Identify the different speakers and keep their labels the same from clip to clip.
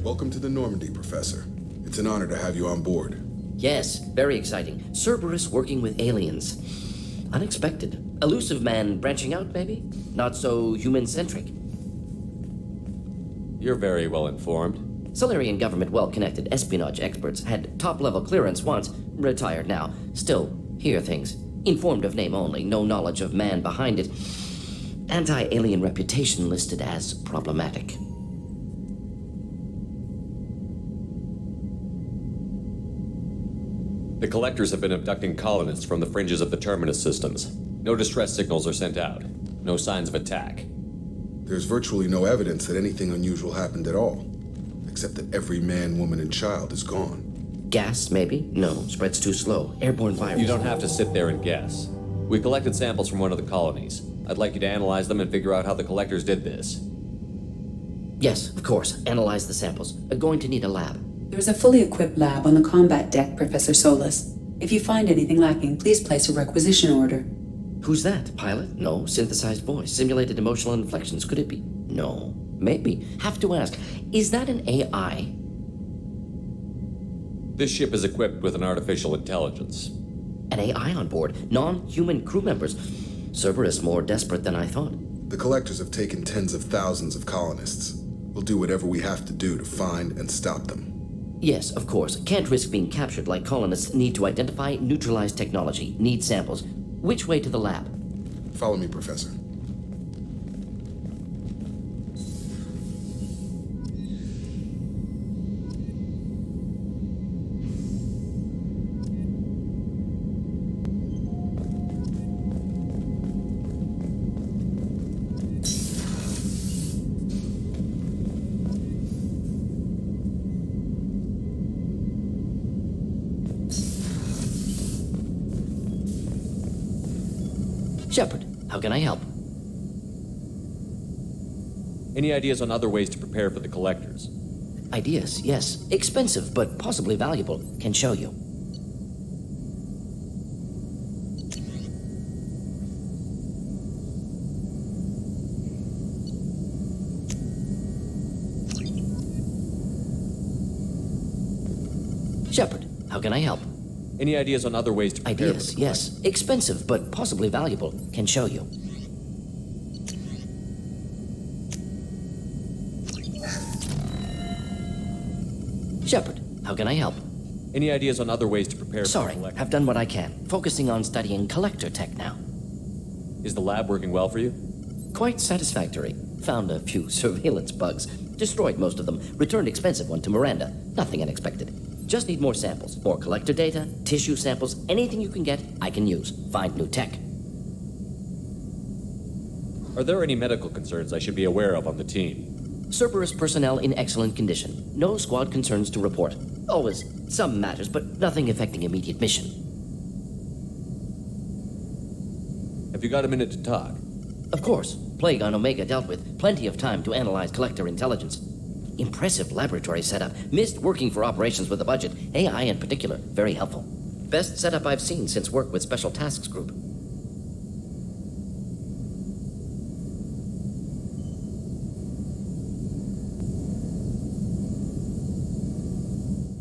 Speaker 1: Welcome to the Normandy, Professor. It's an honor to have you on board.
Speaker 2: Yes, very exciting. Cerberus working with aliens. Unexpected. Elusive man branching out, maybe? Not so human-centric.
Speaker 3: You're very well informed.
Speaker 2: Solarian government well-connected espionage experts had top-level clearance once, retired now. Still, hear things. Informed of name only, no knowledge of man behind it. Anti-alien reputation listed as problematic.
Speaker 3: The collectors have been abducting colonists from the fringes of the terminus systems. No distress signals are sent out. No signs of attack.
Speaker 1: There's virtually no evidence that anything unusual happened at all, except that every man, woman, and child is gone.
Speaker 2: Gas, maybe? No, spreads too slow. Airborne virus.
Speaker 3: You don't have to sit there and guess. We collected samples from one of the colonies. I'd like you to analyze them and figure out how the collectors did this.
Speaker 2: Yes, of course. Analyze the samples. Going to need a lab.
Speaker 4: There's a fully equipped lab on the combat deck, Professor Solis. If you find anything lacking, please place a requisition order.
Speaker 2: Who's that? Pilot? No. Synthesized voice. Simulated emotional inflections. Could it be? No. Maybe. Have to ask. Is that an AI?
Speaker 3: This ship is equipped with an artificial intelligence.
Speaker 2: An AI on board. Non-human crew members. Cerberus more desperate than I thought.
Speaker 1: The collectors have taken tens of thousands of colonists. We'll do whatever we have to do to find and stop them.
Speaker 2: Yes, of course. Can't risk being captured like colonists need to identify, neutralize technology, need samples. Which way to the lab?
Speaker 1: Follow me, Professor.
Speaker 2: Shepard, how can I help?
Speaker 3: Any ideas on other ways to prepare for the collectors?
Speaker 2: Ideas, yes. Expensive, but possibly valuable. Can show you. Shepard, how can I help?
Speaker 3: Any ideas on other ways to prepare for
Speaker 2: Ideas,
Speaker 3: the
Speaker 2: yes. Expensive, but possibly valuable. Can show you. Shepard, how can I help?
Speaker 3: Any ideas on other ways to prepare
Speaker 2: Sorry,
Speaker 3: for the collectors?
Speaker 2: have done what I can. Focusing on studying collector tech now.
Speaker 3: Is the lab working well for you?
Speaker 2: Quite satisfactory. Found a few surveillance bugs. Destroyed most of them. Returned expensive one to Miranda. Nothing unexpected. Just need more samples. More collector data, tissue samples, anything you can get, I can use. Find new tech.
Speaker 3: Are there any medical concerns I should be aware of on the team?
Speaker 2: Cerberus personnel in excellent condition. No squad concerns to report. Always some matters, but nothing affecting immediate mission.
Speaker 3: Have you got a minute to talk?
Speaker 2: Of course. Plague on Omega dealt with. Plenty of time to analyze collector intelligence. Impressive laboratory setup. Missed working for operations with a budget. AI in particular. Very helpful. Best setup I've seen since work with Special Tasks Group.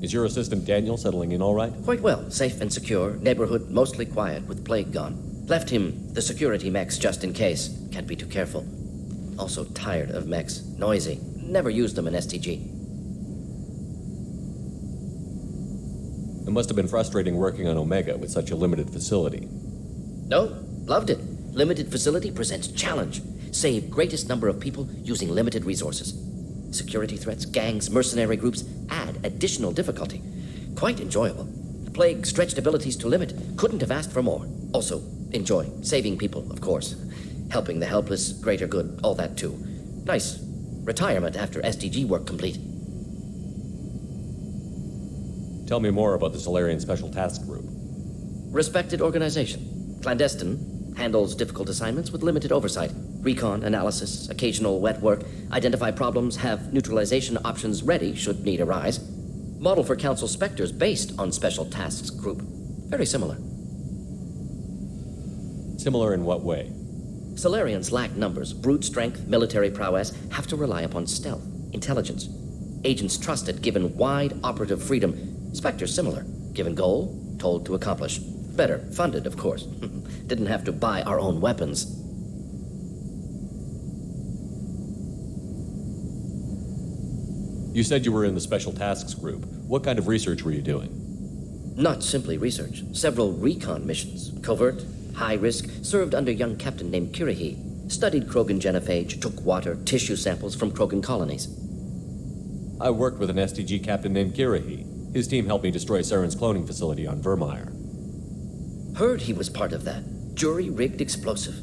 Speaker 3: Is your assistant Daniel settling in all right?
Speaker 2: Quite well. Safe and secure. Neighborhood mostly quiet with Plague gone. Left him the security mechs just in case. Can't be too careful. Also tired of mechs. Noisy. Never used them in STG.
Speaker 3: It must have been frustrating working on Omega with such a limited facility.
Speaker 2: No, loved it. Limited facility presents challenge. Save greatest number of people using limited resources. Security threats, gangs, mercenary groups add additional difficulty. Quite enjoyable. Plague stretched abilities to limit. Couldn't have asked for more. Also, enjoy. Saving people, of course. Helping the helpless, greater good, all that too. Nice. Retirement after SDG work complete.
Speaker 3: Tell me more about the Solarian Special Task Group.
Speaker 2: Respected organization. Clandestine. Handles difficult assignments with limited oversight. Recon, analysis, occasional wet work. Identify problems, have neutralization options ready should need arise. Model for Council Spectres based on Special Tasks Group. Very similar.
Speaker 3: Similar in what way?
Speaker 2: Solarians lack numbers, brute strength, military prowess, have to rely upon stealth, intelligence. Agents trusted, given wide operative freedom. Spectre similar. Given goal, told to accomplish. Better, funded, of course. Didn't have to buy our own weapons.
Speaker 3: You said you were in the Special Tasks Group. What kind of research were you doing?
Speaker 2: Not simply research. Several recon missions. Covert, high risk, served under a young captain named Kirihi. Studied Krogan genophage, took water, tissue samples from Krogan colonies.
Speaker 3: I worked with an STG captain named Kirihi. His team helped me destroy Saren's cloning facility on Vermeer.
Speaker 2: Heard he was part of that. Jury-rigged explosive.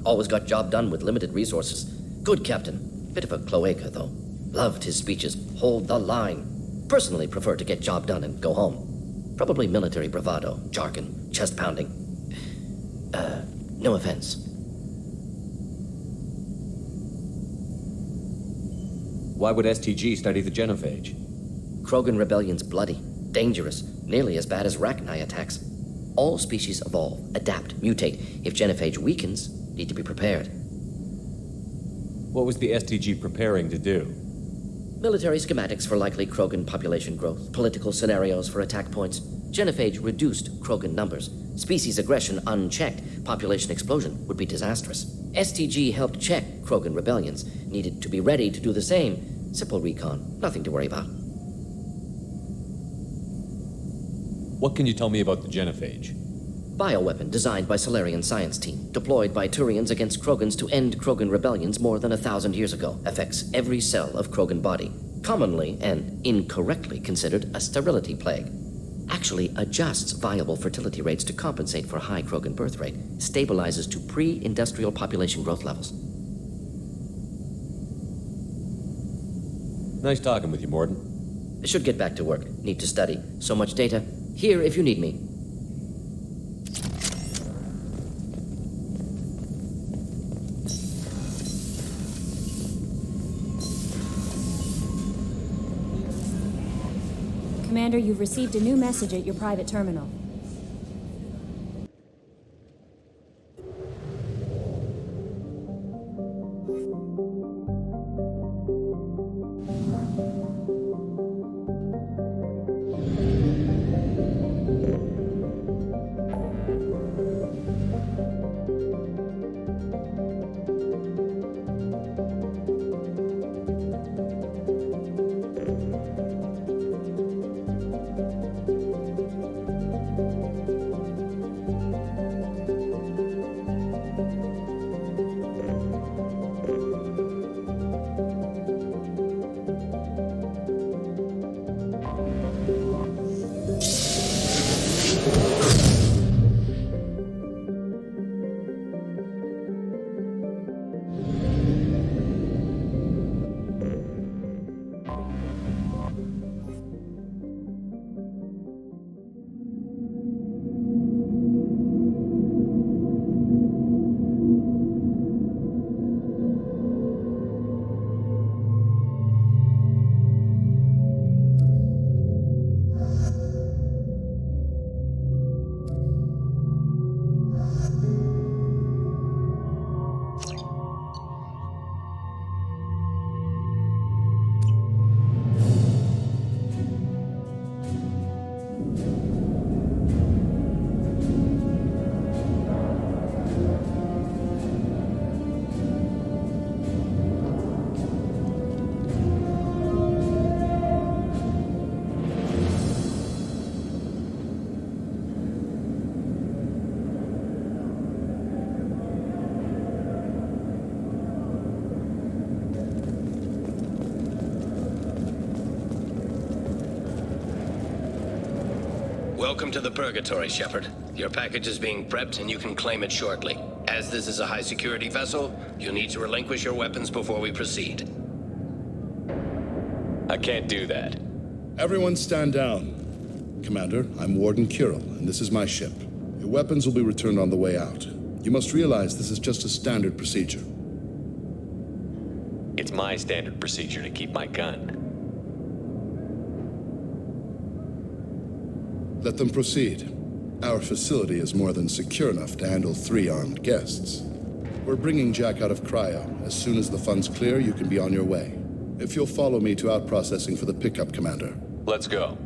Speaker 2: Always got job done with limited resources. Good captain. Bit of a cloaca, though. Loved his speeches. Hold the line. Personally prefer to get job done and go home. Probably military bravado, jargon, chest pounding. No offense.
Speaker 3: Why would STG study the genophage?
Speaker 2: Krogan rebellion's bloody, dangerous, nearly as bad as Rachni attacks. All species evolve, adapt, mutate. If genophage weakens, need to be prepared.
Speaker 3: What was the STG preparing to do?
Speaker 2: Military schematics for likely Krogan population growth, political scenarios for attack points. Genophage reduced Krogan numbers. Species aggression unchecked, population explosion would be disastrous. STG helped check Krogan rebellions, needed to be ready to do the same. Simple recon, nothing to worry about.
Speaker 3: What can you tell me about the genophage?
Speaker 2: Bioweapon designed by Solarian science team, deployed by Turians against Krogans to end Krogan rebellions more than 1,000 years ago. Affects every cell of Krogan body. Commonly and incorrectly considered a sterility plague. Actually adjusts viable fertility rates to compensate for high Krogan birth rate. Stabilizes to pre-industrial population growth levels.
Speaker 3: Nice talking with you, Morden.
Speaker 2: Should get back to work. Need to study. So much data. Here if you need me.
Speaker 5: Commander, you've received a new message at your private terminal.
Speaker 6: Welcome to the Purgatory, Shepard. Your package is being prepped and you can claim it shortly. As this is a high-security vessel, you'll need to relinquish your weapons before we proceed.
Speaker 3: I can't do that.
Speaker 7: Everyone stand down. Commander, I'm Warden Kirill, and this is my ship. Your weapons will be returned on the way out. You must realize this is just a standard procedure.
Speaker 3: It's my standard procedure to keep my gun.
Speaker 7: Let them proceed. Our facility is more than secure enough to handle 3 armed guests. We're bringing Jack out of cryo. As soon as the funds clear, you can be on your way. If you'll follow me to out-processing for the pickup, Commander.
Speaker 3: Let's go.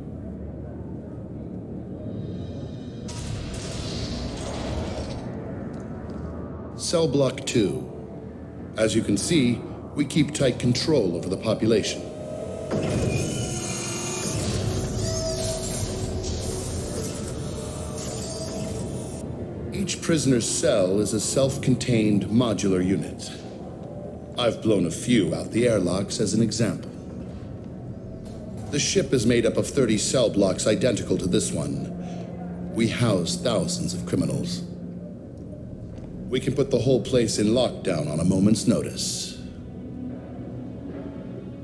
Speaker 7: Cell Block 2. As you can see, we keep tight control over the population. Each prisoner's cell is a self-contained modular unit. I've blown a few out the airlocks as an example. The ship is made up of 30 cell blocks identical to this one. We house thousands of criminals. We can put the whole place in lockdown on a moment's notice.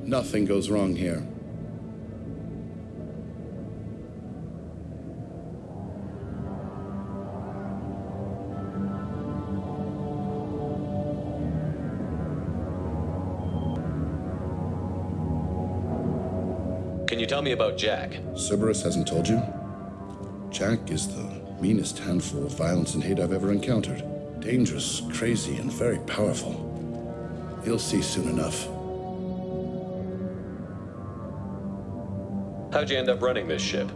Speaker 7: Nothing goes wrong here.
Speaker 3: Can you tell me about Jack?
Speaker 7: Cerberus hasn't told you? Jack is the meanest handful of violence and hate I've ever encountered. Dangerous, crazy, and very powerful. You'll see soon enough.
Speaker 3: How'd you end up running this ship?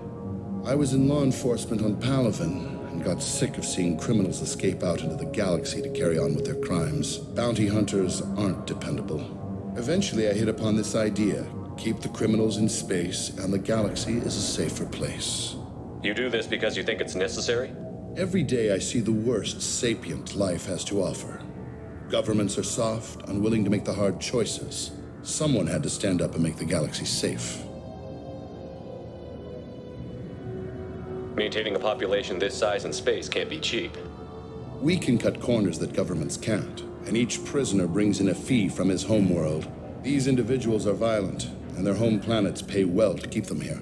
Speaker 7: I was in law enforcement on Palaven and got sick of seeing criminals escape out into the galaxy to carry on with their crimes. Bounty hunters aren't dependable. Eventually, I hit upon this idea. Keep the criminals in space, and the galaxy is a safer place.
Speaker 3: You do this because you think it's necessary?
Speaker 7: Every day I see the worst sapient life has to offer. Governments are soft, unwilling to make the hard choices. Someone had to stand up and make the galaxy safe.
Speaker 3: Maintaining a population this size in space can't be cheap.
Speaker 7: We can cut corners that governments can't, and each prisoner brings in a fee from his homeworld. These individuals are violent, and their home planets pay well to keep them here.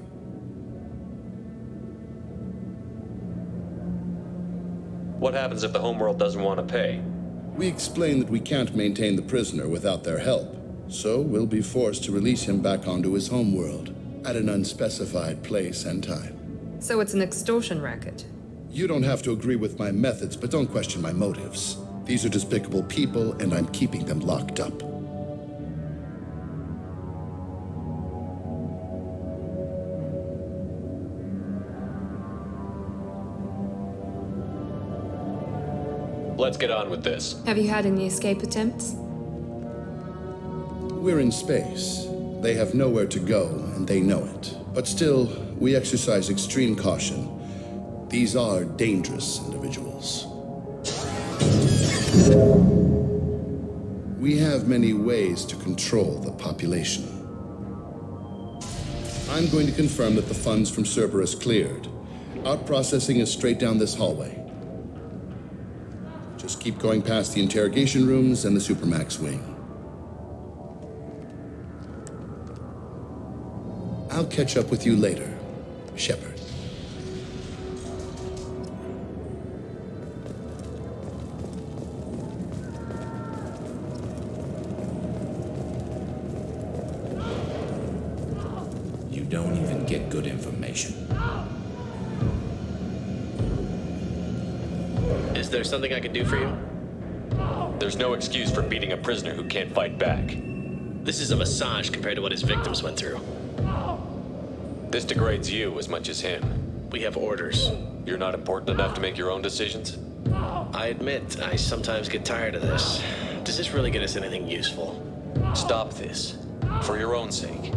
Speaker 3: What happens if the homeworld doesn't want to pay?
Speaker 7: We explain that we can't maintain the prisoner without their help, so we'll be forced to release him back onto his homeworld at an unspecified place and time.
Speaker 8: So it's an extortion racket.
Speaker 7: You don't have to agree with my methods, but don't question my motives. These are despicable people, and I'm keeping them locked up.
Speaker 3: Let's get on with this.
Speaker 8: Have you had any escape attempts?
Speaker 7: We're in space. They have nowhere to go, and they know it. But still, we exercise extreme caution. These are dangerous individuals. We have many ways to control the population. I'm going to confirm that the funds from Cerberus cleared. Out-processing is straight down this hallway. Just keep going past the interrogation rooms and the Supermax wing. I'll catch up with you later, Shepard.
Speaker 9: You don't even get good information.
Speaker 6: Is there something I can do for you?
Speaker 3: There's no excuse for beating a prisoner who can't fight back.
Speaker 6: This is a massage compared to what his victims went through.
Speaker 3: This degrades you as much as him.
Speaker 6: We have orders.
Speaker 3: You're not important enough to make your own decisions?
Speaker 6: I admit, I sometimes get tired of this. Does this really get us anything useful?
Speaker 3: Stop this. For your own sake.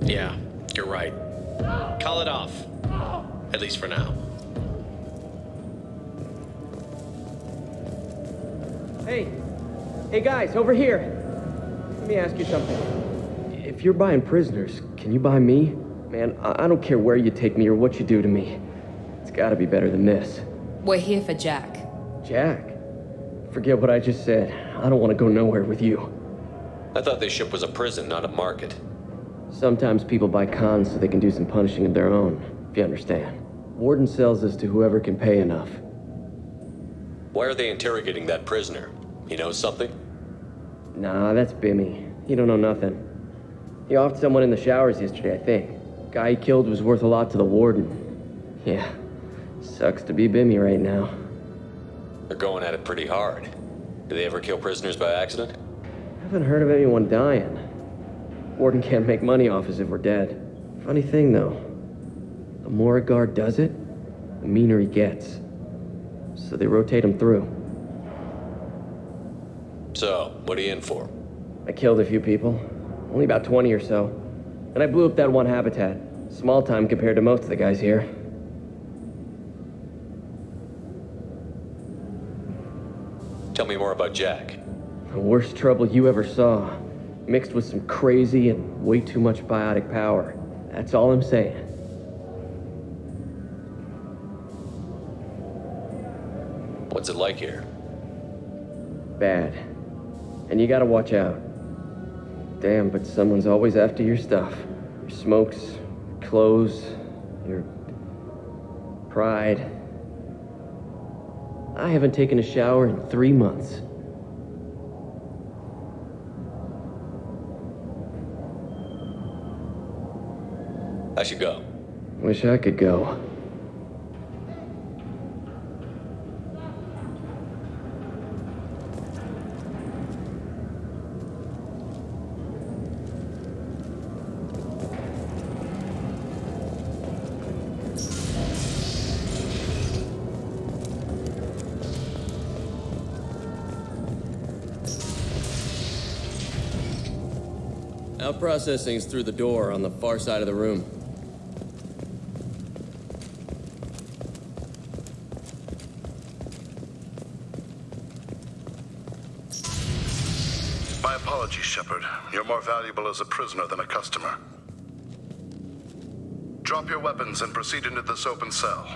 Speaker 6: Yeah, you're right. Call it off. At least for now.
Speaker 10: Hey guys, over here. Let me ask you something. If you're buying prisoners, can you buy me? Man, I don't care where you take me or what you do to me. It's gotta be better than this.
Speaker 8: We're here for Jack.
Speaker 10: Jack? Forget what I just said. I don't want to go nowhere with you.
Speaker 3: I thought this ship was a prison, not a market.
Speaker 10: Sometimes people buy cons so they can do some punishing of their own, if you understand. Warden sells us to whoever can pay enough.
Speaker 3: Why are they interrogating that prisoner? He knows something?
Speaker 10: Nah, that's Bimmy. He don't know nothing. He offed someone in the showers yesterday, I think. Guy he killed was worth a lot to the warden. Yeah, sucks to be Bimmy right now.
Speaker 3: They're going at it pretty hard. Do they ever kill prisoners by accident?
Speaker 10: Haven't heard of anyone dying. Warden can't make money off us if we're dead. Funny thing, though. The more a guard does it, the meaner he gets. So they rotate him through.
Speaker 3: So, what are you in for?
Speaker 10: I killed a few people. Only about 20 or so. And I blew up that one habitat. Small time compared to most of the guys here.
Speaker 3: Tell me more about Jack.
Speaker 10: The worst trouble you ever saw. Mixed with some crazy and way too much biotic power. That's all I'm saying.
Speaker 3: What's it like here?
Speaker 10: Bad. And you gotta watch out. Damn, but someone's always after your stuff. Your smokes, your clothes, your pride. I haven't taken a shower in 3 months.
Speaker 3: I should go.
Speaker 10: Wish I could go.
Speaker 11: Our processing's through the door on the far side of the room.
Speaker 12: My apologies, Shepard. You're more valuable as a prisoner than a customer. Drop your weapons and proceed into this open cell.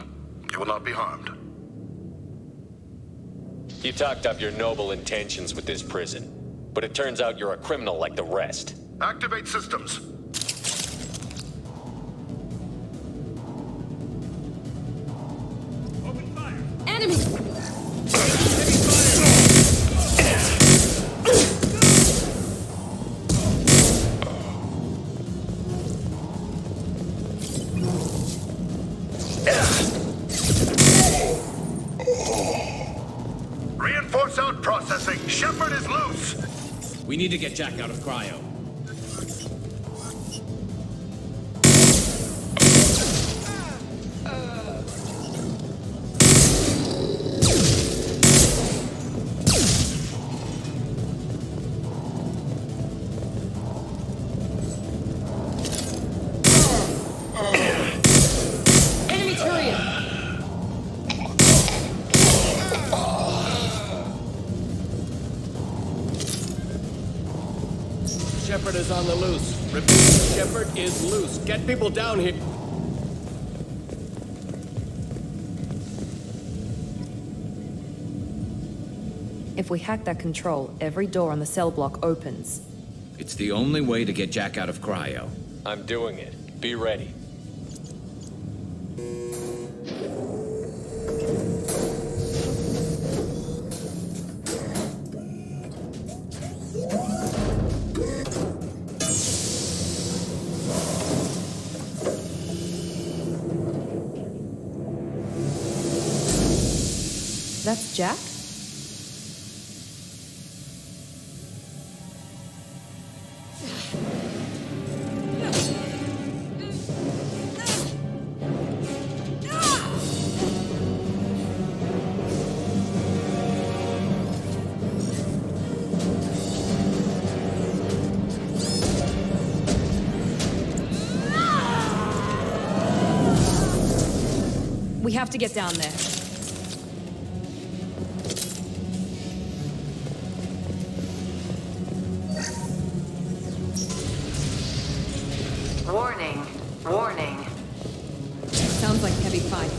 Speaker 12: You will not be harmed.
Speaker 3: You talked up your noble intentions with this prison, but it turns out you're a criminal like the rest.
Speaker 12: Activate systems.
Speaker 13: Open fire!
Speaker 8: Enemy!
Speaker 12: Reinforce out processing. Shepard is loose.
Speaker 9: We need to get Jack out of cryo.
Speaker 8: Enemy turret!
Speaker 11: Shepard is on the loose. Repeat, Shepard is loose. Get people down here.
Speaker 8: If we hack that control, every door on the cell block opens.
Speaker 9: It's the only way to get Jack out of cryo.
Speaker 3: I'm doing it. Be ready.
Speaker 8: That's Jack? We have to get down there.
Speaker 4: Warning. Warning.
Speaker 8: Sounds like heavy fight.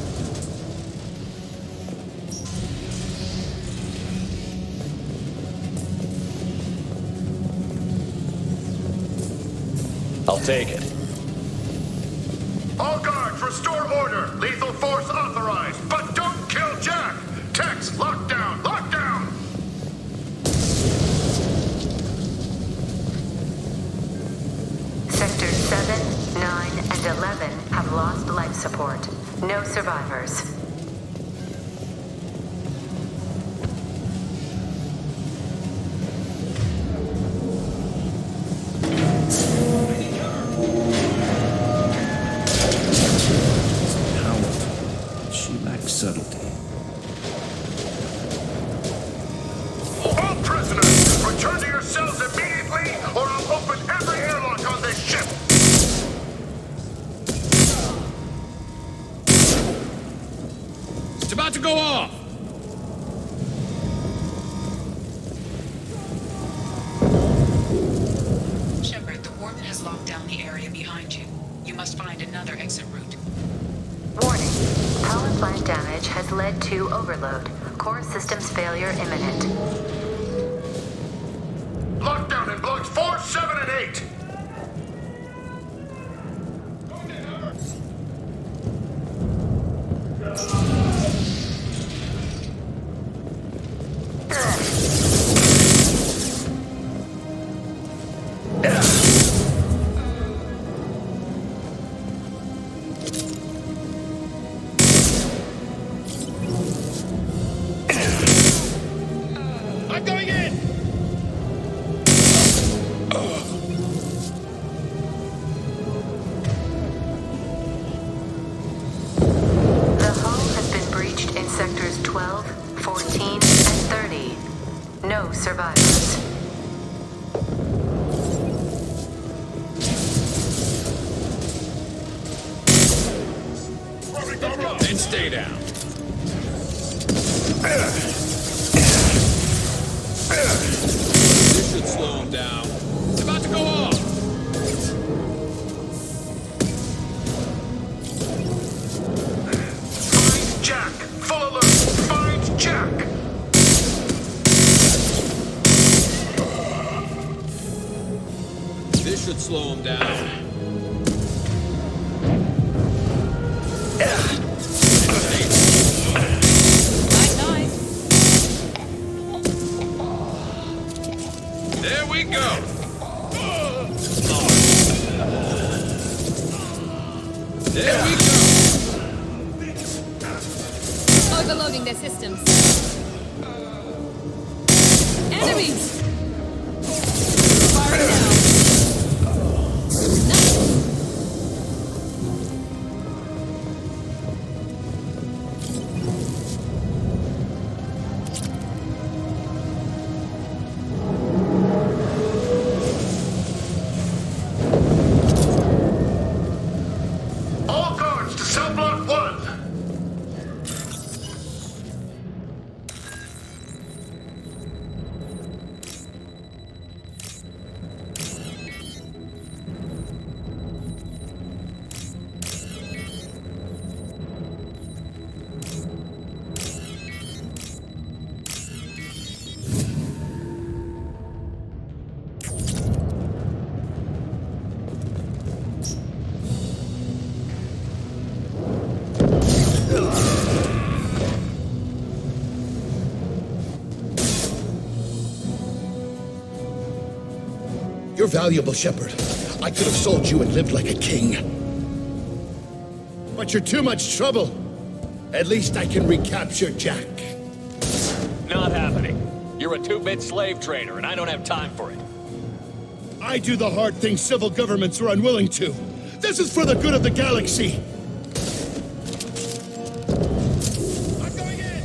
Speaker 3: I'll take it.
Speaker 12: All guards, restore order. Lethal force authorized. But don't kill Jack. Tex, lockdown. Lockdown.
Speaker 4: Sectors 7, 9, and 11 have lost life support. No survivors. behind you. You must find another exit route.
Speaker 13: Warning. Power plant damage has led to overload. Core systems failure imminent.
Speaker 12: Lockdown in blocks 4, 7, and 8.
Speaker 11: I'm going in!
Speaker 13: The hull has been breached in sectors 12, 14, and 30. No survivors.
Speaker 9: Then stay down. This should slow him down. It's about to go off.
Speaker 12: Find Jack. Full alert. Find Jack.
Speaker 9: This should slow him down. There we go. There we go.
Speaker 8: Overloading their systems. Enemies! Firing now.
Speaker 12: All guards to cell block 1.
Speaker 7: You're valuable, Shepard. I could have sold you and lived like a king. But you're too much trouble. At least I can recapture Jack.
Speaker 11: Not happening. You're a two-bit slave trader, and I don't have time for it.
Speaker 7: I do the hard things civil governments are unwilling to. This is for the good of the galaxy.
Speaker 11: I'm going in!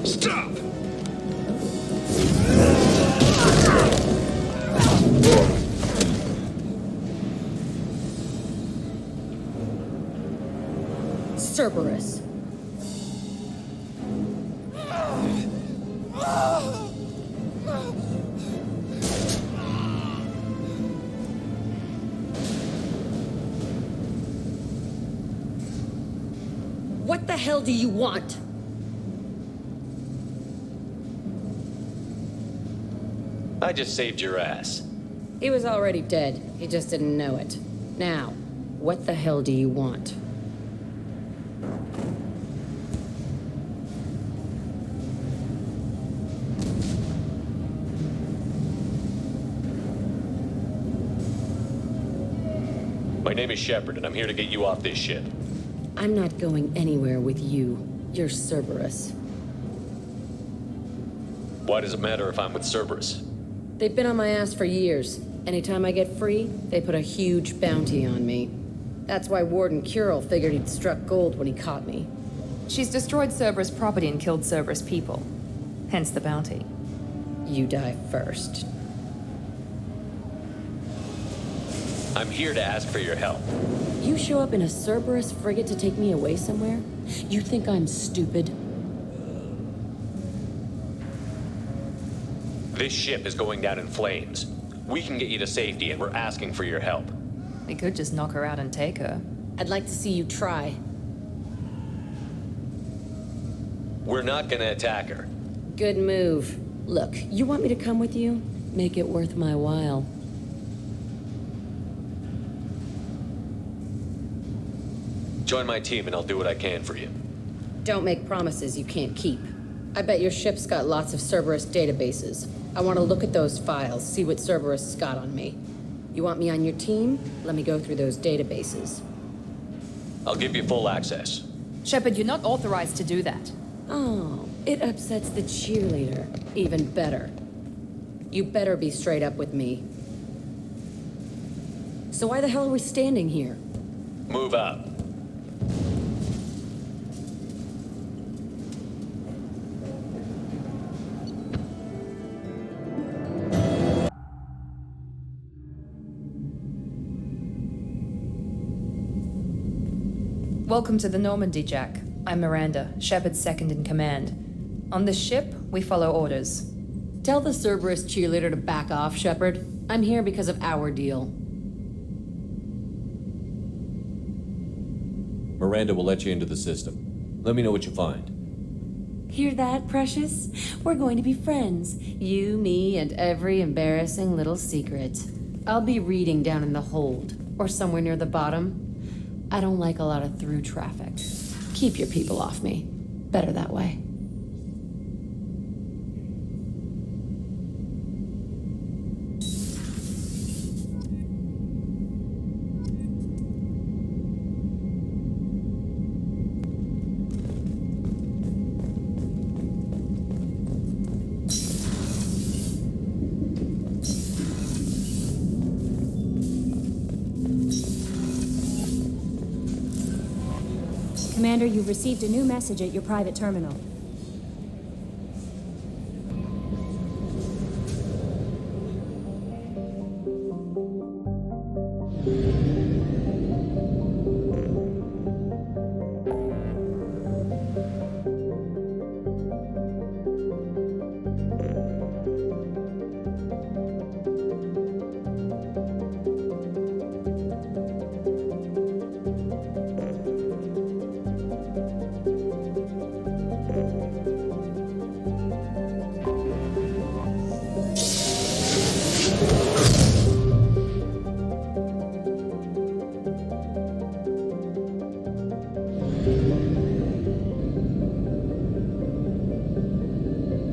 Speaker 12: Stop!
Speaker 8: Cerberus. What the hell do you want?
Speaker 11: I just saved your ass.
Speaker 8: He was already dead. He just didn't know it. Now, what the hell do you want?
Speaker 11: My name is Shepard, and I'm here to get you off this ship.
Speaker 8: I'm not going anywhere with you. You're Cerberus.
Speaker 11: Why does it matter if I'm with Cerberus?
Speaker 8: They've been on my ass for years. Anytime I get free, they put a huge bounty on me. That's why Warden Curel figured he'd struck gold when he caught me.
Speaker 14: She's destroyed Cerberus property and killed Cerberus people. Hence the bounty.
Speaker 8: You die first.
Speaker 11: I'm here to ask for your help.
Speaker 8: You show up in a Cerberus frigate to take me away somewhere? You think I'm stupid?
Speaker 11: This ship is going down in flames. We can get you to safety, and we're asking for your help.
Speaker 14: We could just knock her out and take her.
Speaker 8: I'd like to see you try.
Speaker 11: We're not gonna attack her.
Speaker 8: Good move. Look, you want me to come with you? Make it worth my while.
Speaker 11: Join my team and I'll do what I can for you.
Speaker 8: Don't make promises you can't keep. I bet your ship's got lots of Cerberus databases. I want to look at those files, see what Cerberus got on me. You want me on your team? Let me go through those databases.
Speaker 11: I'll give you full access.
Speaker 14: Shepard, you're not authorized to do that.
Speaker 8: Oh, it upsets the cheerleader. Even better. You better be straight up with me. So why the hell are we standing here?
Speaker 11: Move up.
Speaker 14: Welcome to the Normandy, Jack. I'm Miranda, Shepard's second in command. On this ship, we follow orders.
Speaker 8: Tell the Cerberus cheerleader to back off, Shepard. I'm here because of our deal.
Speaker 3: Miranda will let you into the system. Let me know what you find.
Speaker 8: Hear that, Precious? We're going to be friends. You, me, and every embarrassing little secret. I'll be reading down in the hold, or somewhere near the bottom. I don't like a lot of through traffic. Keep your people off me. Better that way.
Speaker 5: Commander, you've received a new message at your private terminal.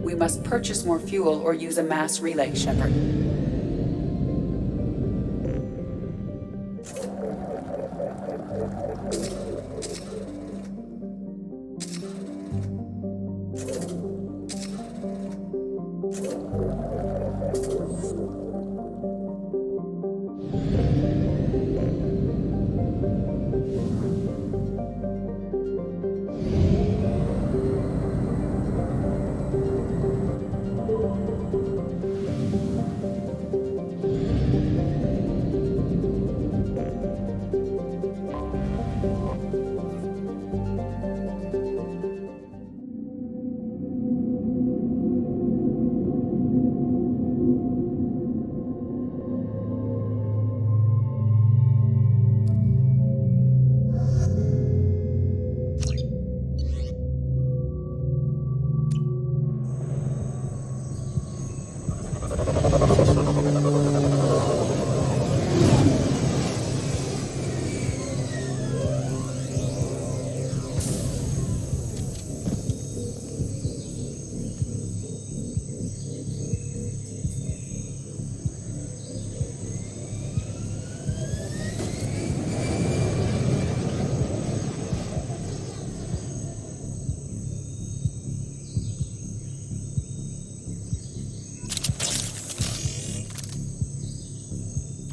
Speaker 4: We must purchase more fuel or use a mass relay, Shepard.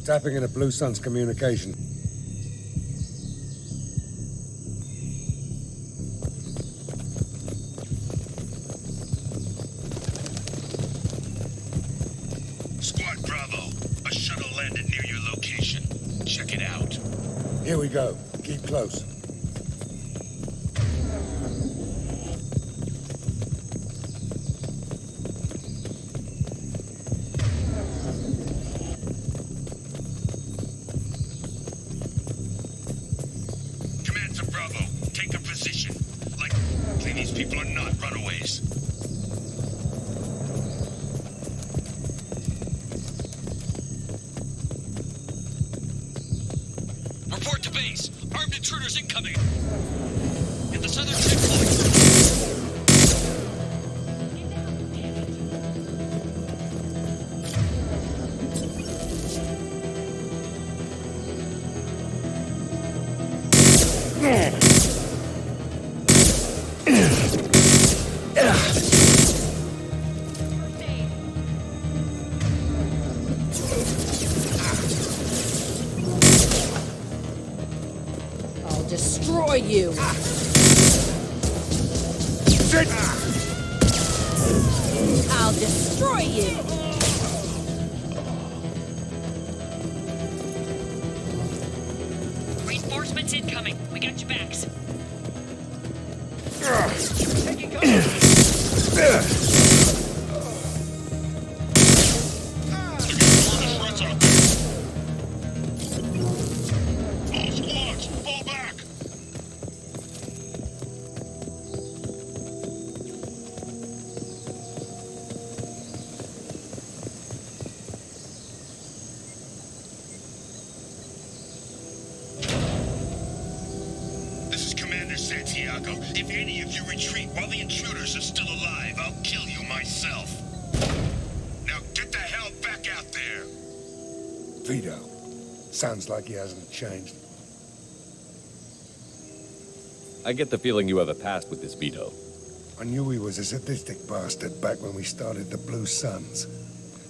Speaker 15: Tapping into Blue Sun's communication.
Speaker 12: Squad Bravo, a shuttle landed near your location. Check it out.
Speaker 15: Here we go. Keep close.
Speaker 12: Command to Bravo, take a position. Likely these people are not runaways.
Speaker 11: Report to base. Armed intruders incoming. At the southern checkpoint.
Speaker 16: I'll destroy you! I'll destroy you!
Speaker 17: Reinforcements incoming. We got your backs.
Speaker 12: Taking cover! All squads, fall back! This is Commander Santiago. If any of you retreat while the intruders are still alive, I'll kill you myself. Now get the hell back out there!
Speaker 15: Vito. Sounds like he hasn't changed.
Speaker 3: I get the feeling you have a past with this Vito.
Speaker 15: I knew he was a sadistic bastard back when we started the Blue Suns.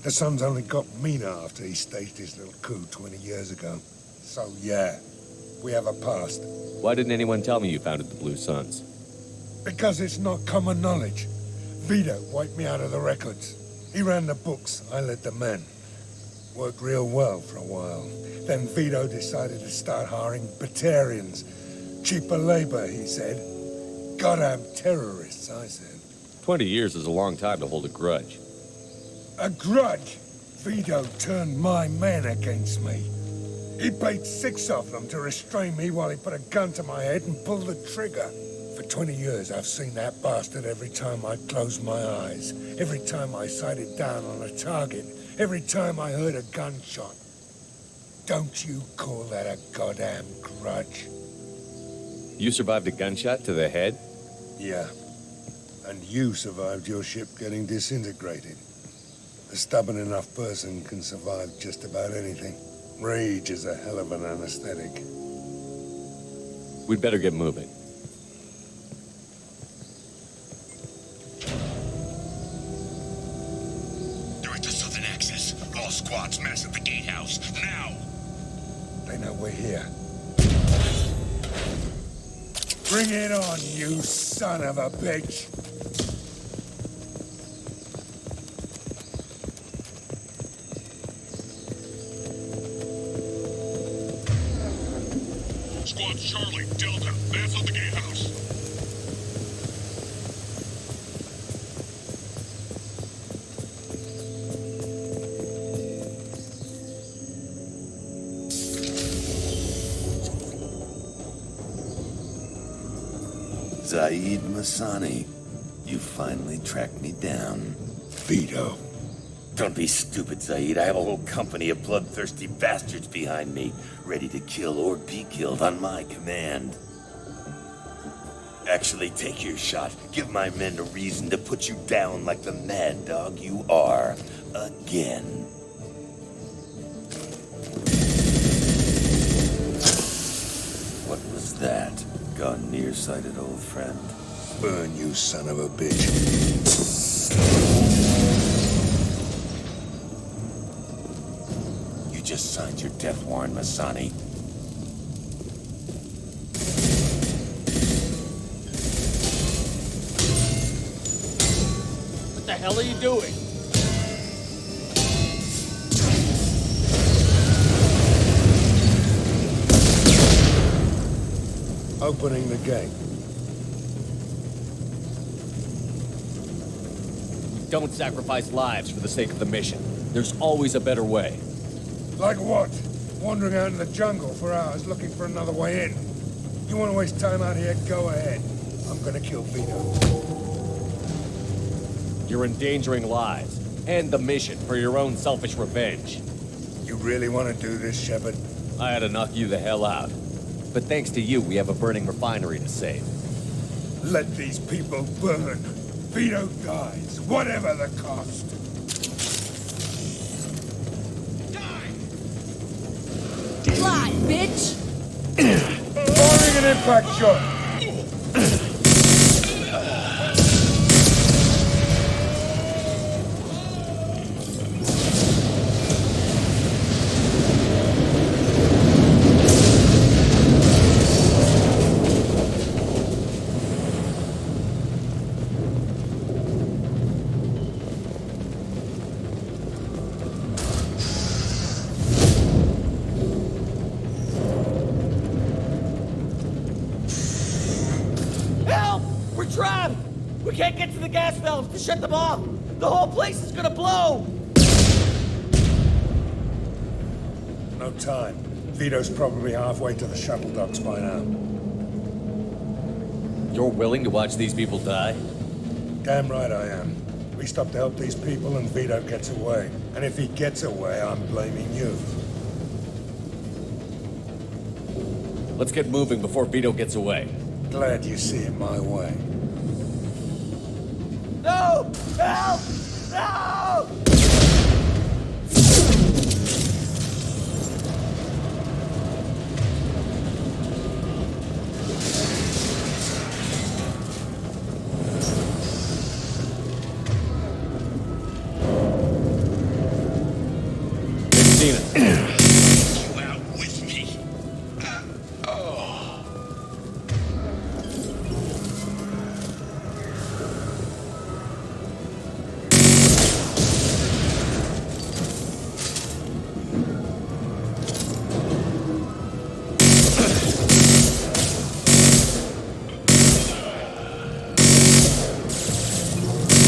Speaker 15: The Suns only got meaner after he staged his little coup 20 years ago. So yeah, we have a past.
Speaker 3: Why didn't anyone tell me you founded the Blue Suns?
Speaker 15: Because it's not common knowledge. Vito wiped me out of the records. He ran the books, I led the men. Worked real well for a while. Then Vito decided to start hiring Batarians. Cheaper labor, he said. Goddamn terrorists, I said.
Speaker 3: 20 years is a long time to hold a grudge.
Speaker 15: A grudge? Vito turned my men against me. He paid 6 of them to restrain me while he put a gun to my head and pulled the trigger. For 20 years, I've seen that bastard every time I closed my eyes. Every time I sighted down on a target. Every time I heard a gunshot. Don't you call that a goddamn grudge?
Speaker 3: You survived a gunshot to the head?
Speaker 15: Yeah. And you survived your ship getting disintegrated. A stubborn enough person can survive just about anything. Rage is a hell of an anesthetic.
Speaker 3: We'd better get moving.
Speaker 12: They're at the southern axis. All squads mass at the gatehouse. Now!
Speaker 15: They know we're here. Bring it on, you son of a bitch!
Speaker 12: Squad Charlie, Delta, mass at the gatehouse.
Speaker 18: Zaid Masani, you finally tracked me down.
Speaker 15: Vito.
Speaker 18: Don't be stupid, Zaid. I have a whole company of bloodthirsty bastards behind me, ready to kill or be killed on my command. Actually, take your shot. Give my men a reason to put you down like the mad dog you are. Again. What was that? Gone nearsighted, old friend.
Speaker 15: Burn, you son of a bitch.
Speaker 18: just signed your death warrant, Masani.
Speaker 11: What the hell are you doing?
Speaker 15: Opening the gate.
Speaker 11: Don't sacrifice lives for the sake of the mission. There's always a better way.
Speaker 15: Like what? Wandering out in the jungle for hours looking for another way in. You want to waste time out here? Go ahead. I'm gonna kill Vito.
Speaker 11: You're endangering lives and the mission for your own selfish revenge.
Speaker 15: You really want to do this, Shepard?
Speaker 11: I had to knock you the hell out. But thanks to you, we have a burning refinery to save.
Speaker 15: Let these people burn. Vito dies, whatever the cost.
Speaker 16: Fly, bitch!
Speaker 15: Firing an impact shot.
Speaker 11: Help! We're trapped! We can't get to the gas valves to shut them off! The whole place is gonna blow!
Speaker 15: No time. Vito's probably halfway to the shuttle docks by now.
Speaker 11: You're willing to watch these people die?
Speaker 15: Damn right I am. We stop to help these people and Vito gets away. And if he gets away, I'm blaming you.
Speaker 11: Let's get moving before Vito gets away.
Speaker 15: Glad you see it my way.
Speaker 11: No! Help! No!
Speaker 12: You out with me?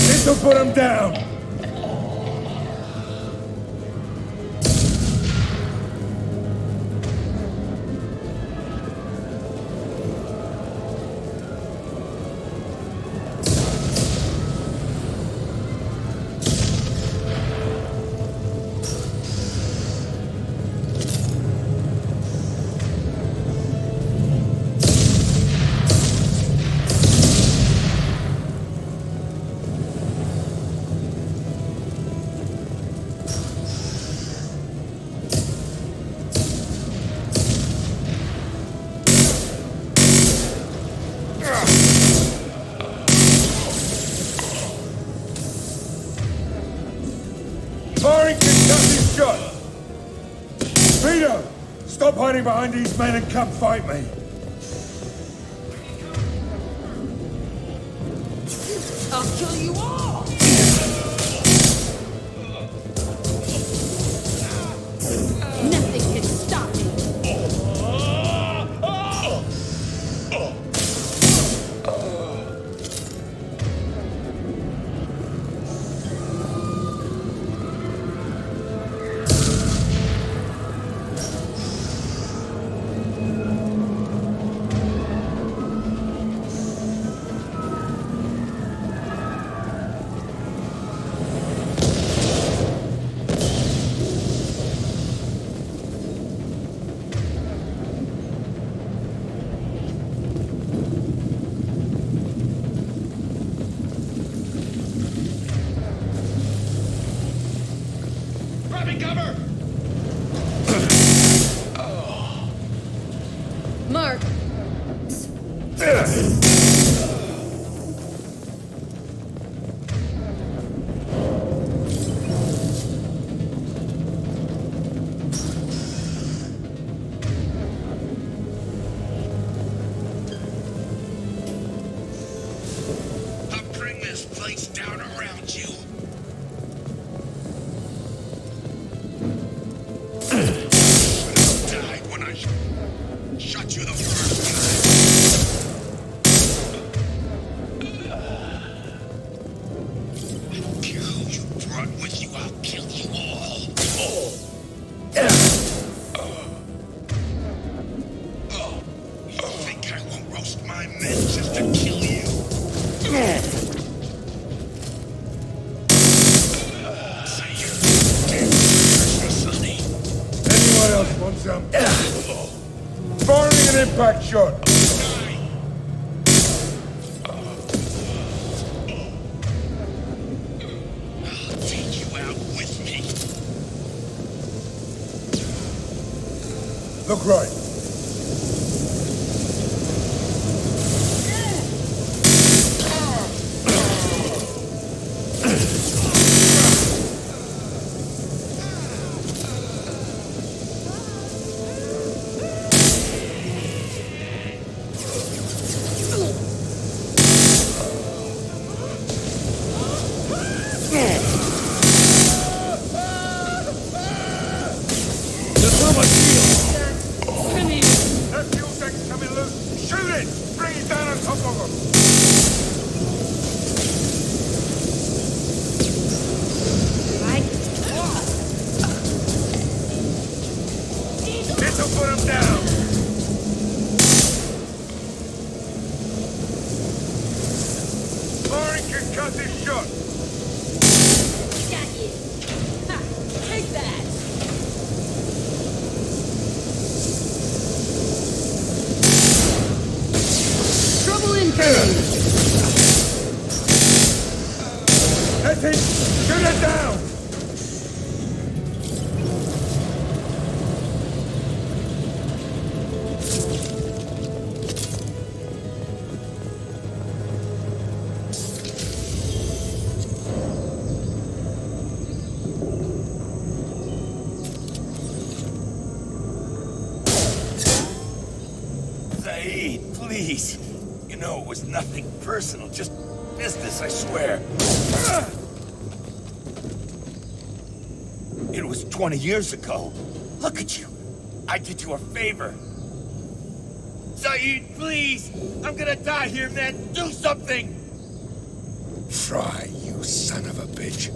Speaker 15: This'll put him down! Firing concussive shot! Vito! Stop hiding behind these men and come fight me!
Speaker 16: I'll kill you all! Nothing can stop me!
Speaker 12: Grabbing cover!
Speaker 8: Mark!
Speaker 15: some. Firing an impact shot.
Speaker 12: I'll take you out with me.
Speaker 15: Look right. That fuel tank's coming loose. Shoot it! Bring it down on top of them. This'll put him down. Firing concussive shot.
Speaker 16: Got you. Ha! Take that!
Speaker 8: Trouble incoming!
Speaker 15: That's it. Shoot it down.
Speaker 18: Saeed, please. You know it was nothing personal, just business, I swear. It was 20 years ago. Look at you. I did you a favor. Saeed, please! I'm gonna die here, man! Do something!
Speaker 15: Try, you son of a bitch.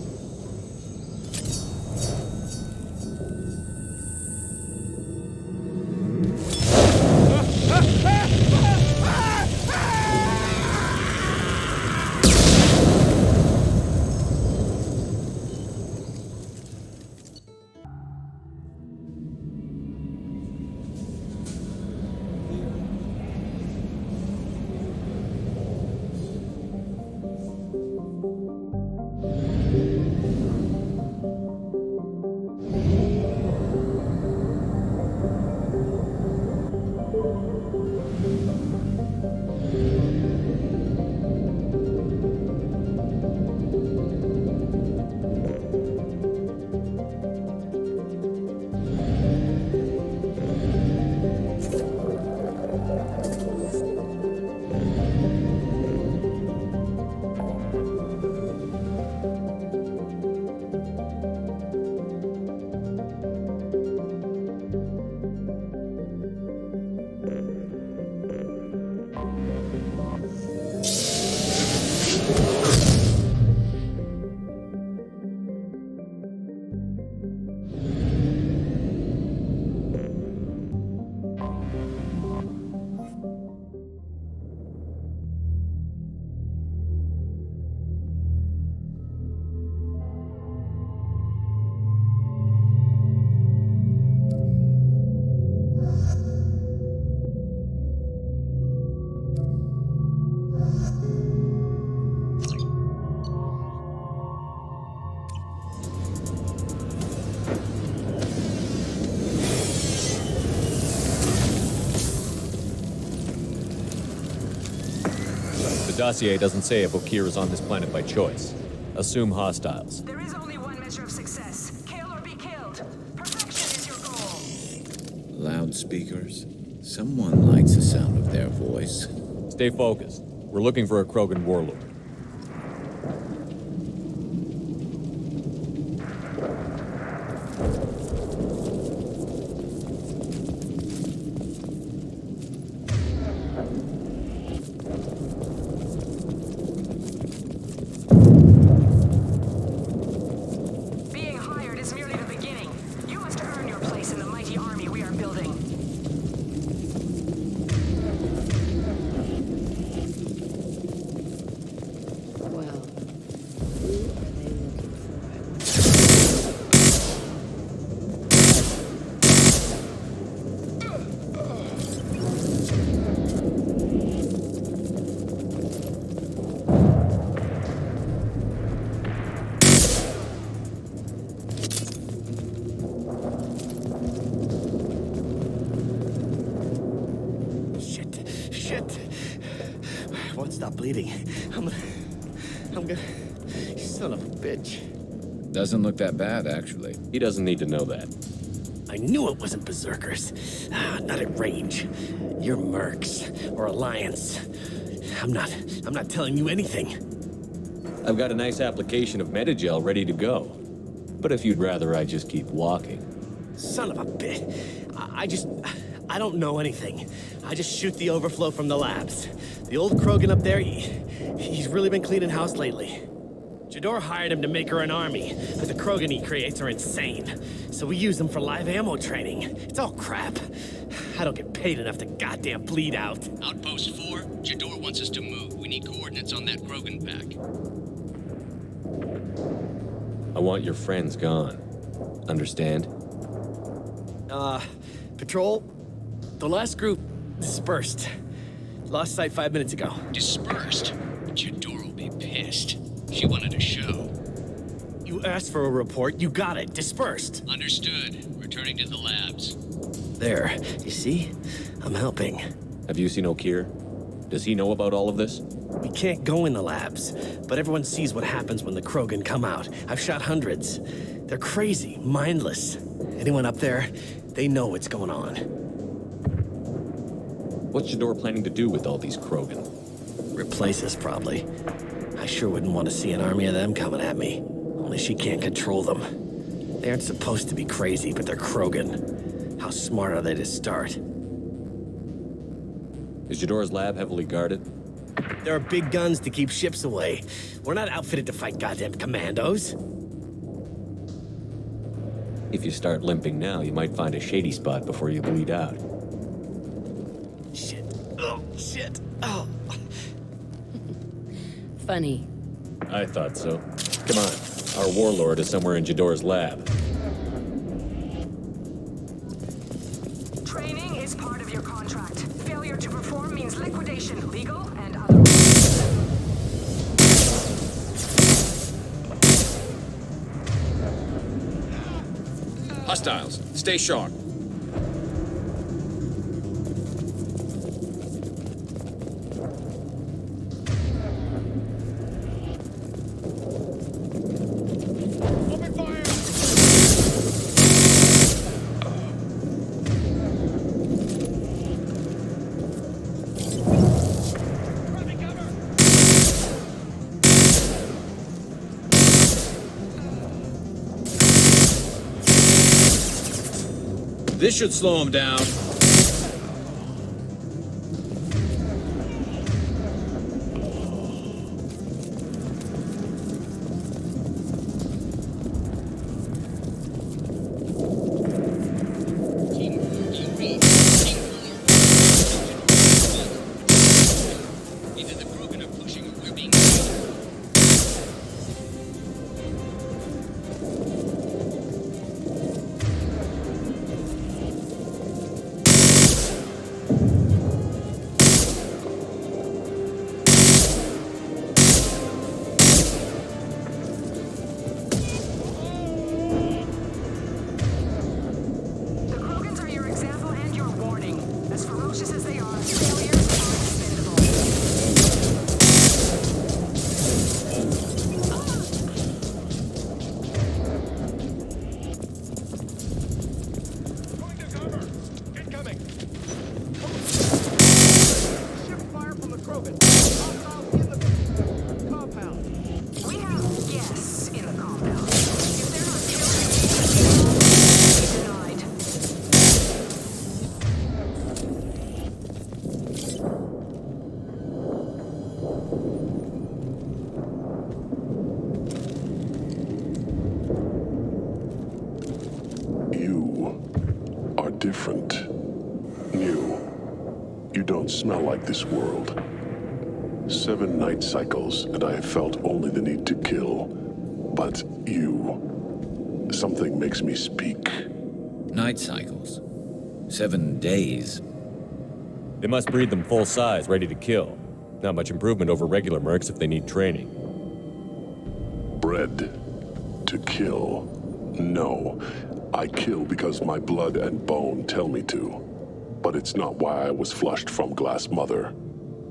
Speaker 3: The dossier doesn't say if Okir is on this planet by choice. Assume hostiles.
Speaker 13: There is only one measure of success. Kill or be killed. Perfection is your goal.
Speaker 19: Loudspeakers? Someone likes the sound of their voice.
Speaker 3: Stay focused. We're looking for a Krogan warlord.
Speaker 13: Being hired is merely the beginning. You must earn your place in the mighty army we are building.
Speaker 11: bleeding. I'm gonna... You son of a bitch.
Speaker 19: Doesn't look that bad, actually.
Speaker 3: He doesn't need to know that.
Speaker 11: I knew it wasn't berserkers. Not at range. You're mercs or Alliance. I'm not telling you anything.
Speaker 3: I've got a nice application of Metagel ready to go. But if you'd rather I just keep walking.
Speaker 11: Son of a bitch. I don't know anything. I just shoot the overflow from the labs. The old Krogan up there, he's really been cleaning house lately. Jador hired him to make her an army, but the Krogan he creates are insane. So we use them for live ammo training. It's all crap. I don't get paid enough to goddamn bleed out.
Speaker 20: Outpost 4, Jador wants us to move. We need coordinates on that Krogan pack.
Speaker 3: I want your friends gone. Understand?
Speaker 11: Patrol, the last group dispersed. Lost sight 5 minutes ago.
Speaker 20: Dispersed? Jador will be pissed. She wanted a show.
Speaker 11: You asked for a report, you got it. Dispersed.
Speaker 20: Understood. Returning to the labs.
Speaker 11: There. You see? I'm helping.
Speaker 3: Have you seen O'Keir? Does he know about all of this?
Speaker 11: We can't go in the labs, but everyone sees what happens when the Krogan come out. I've shot hundreds. They're crazy, mindless. Anyone up there, they know what's going on.
Speaker 3: What's Jador planning to do with all these Krogan?
Speaker 11: Replace us, probably. I sure wouldn't want to see an army of them coming at me. Only she can't control them. They aren't supposed to be crazy, but they're Krogan. How smart are they to start?
Speaker 3: Is Jador's lab heavily guarded?
Speaker 11: There are big guns to keep ships away. We're not outfitted to fight goddamn commandos.
Speaker 3: If you start limping now, you might find a shady spot before you bleed out.
Speaker 11: Shit. Oh, shit. Oh.
Speaker 8: Funny.
Speaker 3: I thought so. Come on. Our warlord is somewhere in Jador's lab.
Speaker 21: Training is part of your contract. Failure to perform means liquidation, legal and other.
Speaker 9: Hostiles, stay sharp. This should slow him down.
Speaker 22: Different. New. You don't smell like this world. 7 night cycles, and I have felt only the need to kill. But you... something makes me speak.
Speaker 19: Night cycles. 7 days.
Speaker 3: They must breed them full size, ready to kill. Not much improvement over regular mercs if they need training.
Speaker 22: Bred to kill. No. I kill because my blood and bone tell me to. But it's not why I was flushed from Glass Mother.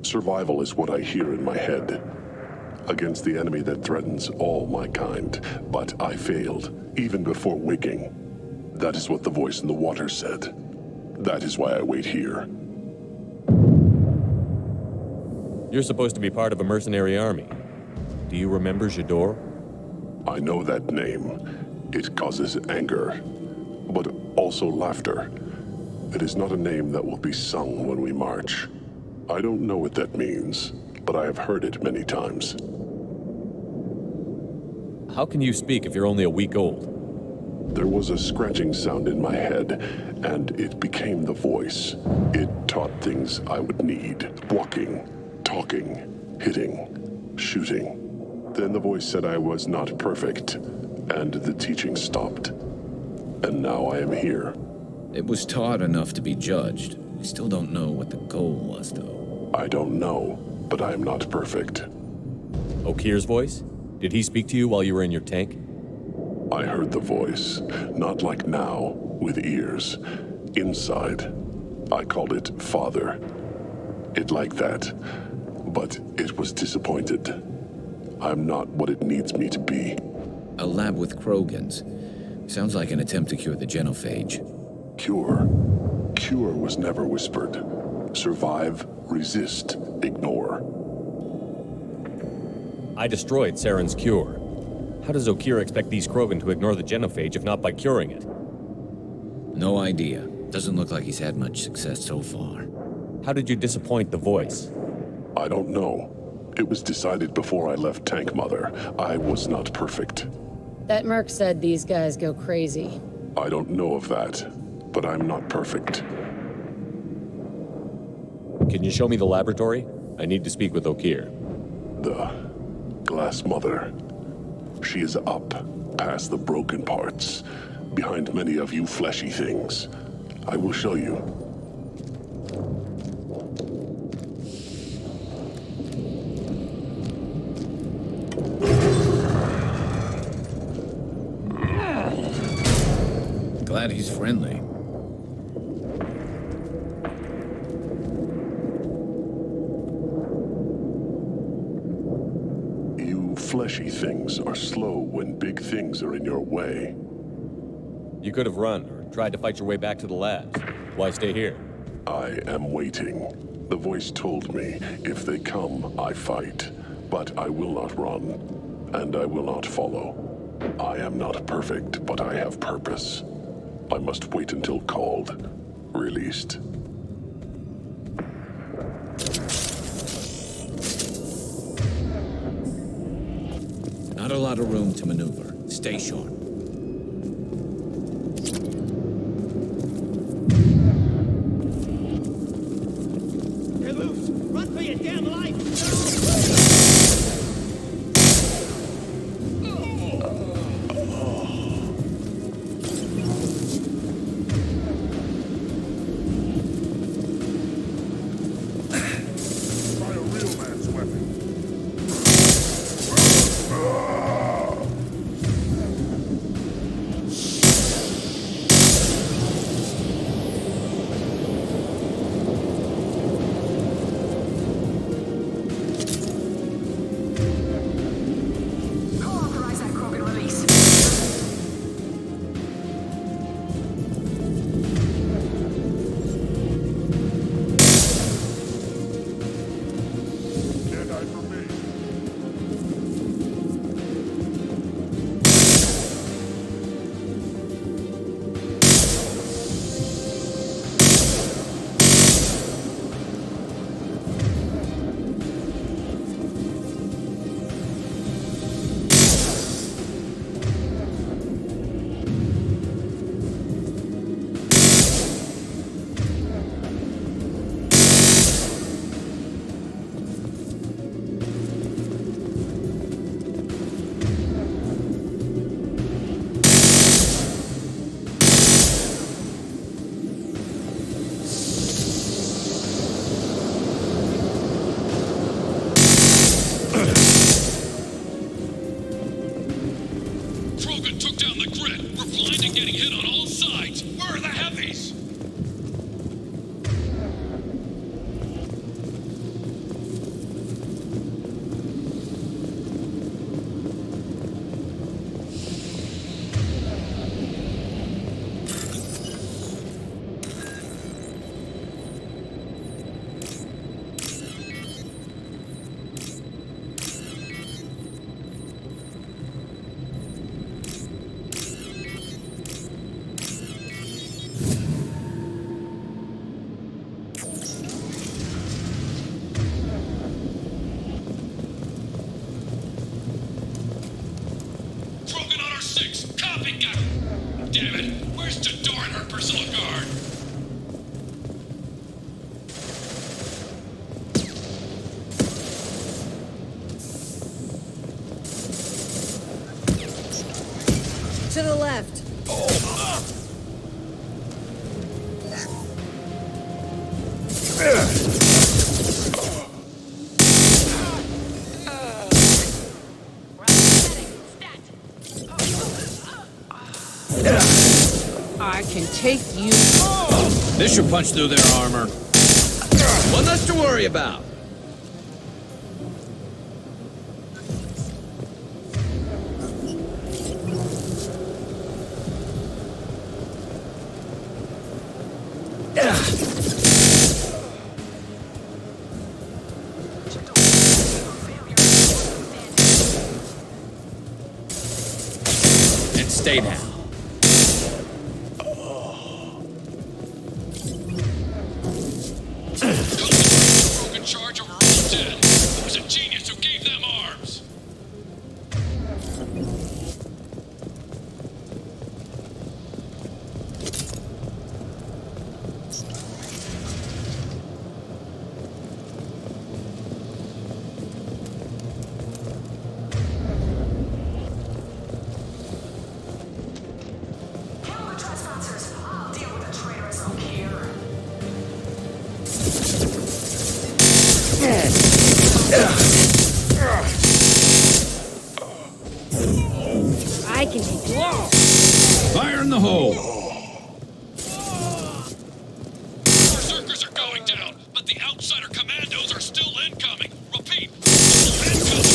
Speaker 22: Survival is what I hear in my head. Against the enemy that threatens all my kind. But I failed, even before waking. That is what the voice in the water said. That is why I wait here.
Speaker 3: You're supposed to be part of a mercenary army. Do you remember Jador?
Speaker 22: I know that name. It causes anger, but also laughter. It is not a name that will be sung when we march. I don't know what that means, but I have heard it many times.
Speaker 3: How can you speak if you're only a week old?
Speaker 22: There was a scratching sound in my head, and it became the voice. It taught things I would need. Walking, talking, hitting, shooting. Then the voice said I was not perfect, and the teaching stopped. And now I am here.
Speaker 19: It was taught enough to be judged. We still don't know what the goal was, though.
Speaker 22: I don't know, but I am not perfect.
Speaker 3: Okir's voice? Did he speak to you while you were in your tank?
Speaker 22: I heard the voice, not like now, with ears. Inside. I called it Father. It like that. But it was disappointed. I'm not what it needs me to be.
Speaker 19: A lab with Krogans. Sounds like an attempt to cure the genophage.
Speaker 22: Cure? Cure was never whispered. Survive, resist, ignore.
Speaker 3: I destroyed Saren's cure. How does Okir expect these Krogan to ignore the genophage if not by curing it?
Speaker 19: No idea. Doesn't look like he's had much success so far.
Speaker 3: How did you disappoint the voice?
Speaker 22: I don't know. It was decided before I left Tank Mother. I was not perfect.
Speaker 8: That merc said these guys go crazy.
Speaker 22: I don't know of that, but I'm not perfect.
Speaker 3: Can you show me the laboratory? I need to speak with Okir.
Speaker 22: The Glass Mother. She is up, past the broken parts, behind many of you fleshy things. I will show you.
Speaker 19: Glad he's friendly.
Speaker 22: You fleshy things are slow when big things are in your way.
Speaker 3: You could have run or tried to fight your way back to the labs. Why stay here?
Speaker 22: I am waiting. The voice told me, if they come, I fight. But I will not run, and I will not follow. I am not perfect, but I have purpose. I must wait until called, released.
Speaker 19: Not a lot of room to maneuver. Stay sharp.
Speaker 11: They're loose! Run for your damn life!
Speaker 12: Damn it! Where's Jador and her personal guard?
Speaker 16: To the left.
Speaker 1: I can take you.
Speaker 9: This should punch through their armor. One less to worry about. And stay down.
Speaker 12: Broken charge over all dead. It was a genius who gave them arms.
Speaker 21: Kill the trespassers. I'll deal with the traitors up here.
Speaker 5: I can take you all.
Speaker 9: Fire in the hole.
Speaker 12: Berserkers are going down, but the outsider commandos are still incoming. Repeat, incoming.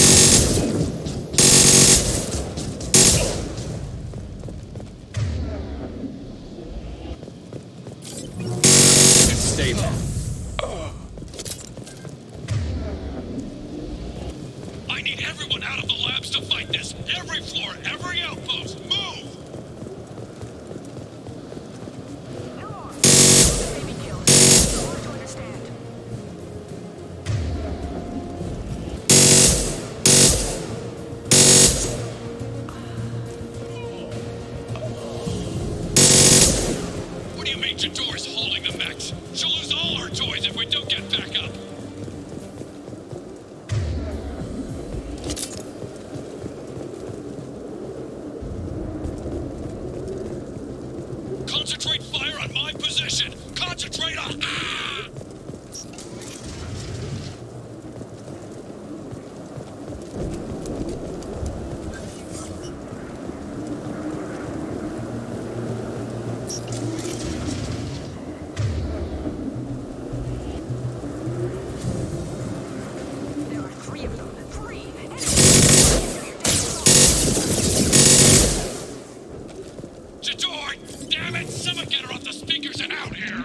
Speaker 9: And stay down.
Speaker 12: I need everyone out of the labs to fight this. Every floor, every outpost, move!
Speaker 21: Baby killed. Hard to understand.
Speaker 12: What do you mean Jador's holding the mechs? She'll lose all her toys if we don't get back up. Concentrate fire on my position! Concentrate on... Ah!
Speaker 21: There are three of them. Three.
Speaker 12: Jador! Damn it! Someone get her off the speakers and out here!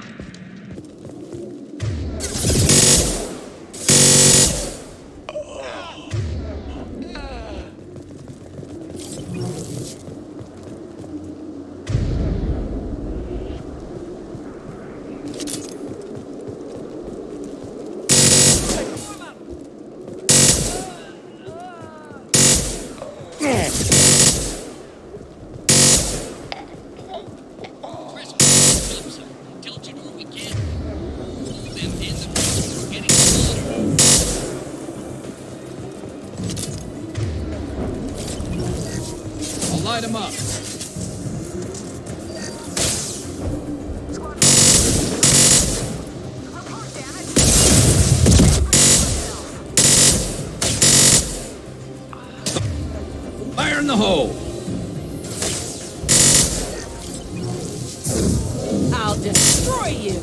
Speaker 20: Tell Jador we can. Them ends are getting closer.
Speaker 9: I'll light him up. Fire in the hole.
Speaker 1: I'll destroy you.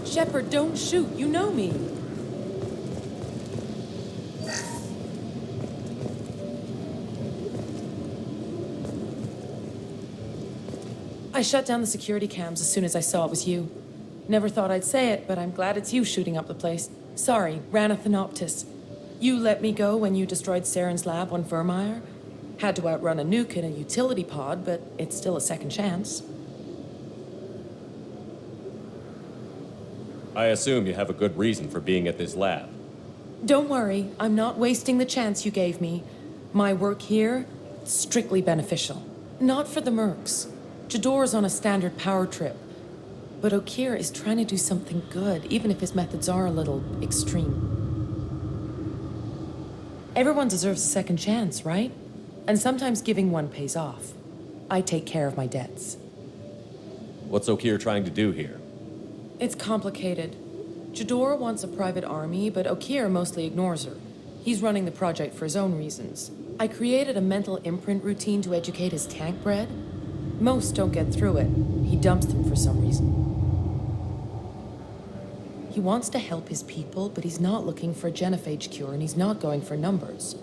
Speaker 14: Shepard, don't shoot. You know me.
Speaker 2: shut down the security cams as soon as I saw it was you. Never thought I'd say it, but I'm glad it's you shooting up the place. Sorry, Ranathanoptis. You let me go when you destroyed Saren's lab on Vermeer. Had to outrun a nuke in a utility pod, but it's still a second chance.
Speaker 3: I assume you have a good reason for being at this lab.
Speaker 2: Don't worry, I'm not wasting the chance you gave me. My work here, strictly beneficial. Not for the mercs. Jador's on a standard power trip. But Okeer is trying to do something good, even if his methods are a little extreme. Everyone deserves a second chance, right? And sometimes giving one pays off. I take care of my debts.
Speaker 3: What's Okeer trying to do here?
Speaker 2: It's complicated. Jador wants a private army, but Okeer mostly ignores her. He's running the project for his own reasons. I created a mental imprint routine to educate his tank bred. Most don't get through it. He dumps them for some reason. He wants to help his people, but he's not looking for a genophage cure, and he's not going for numbers.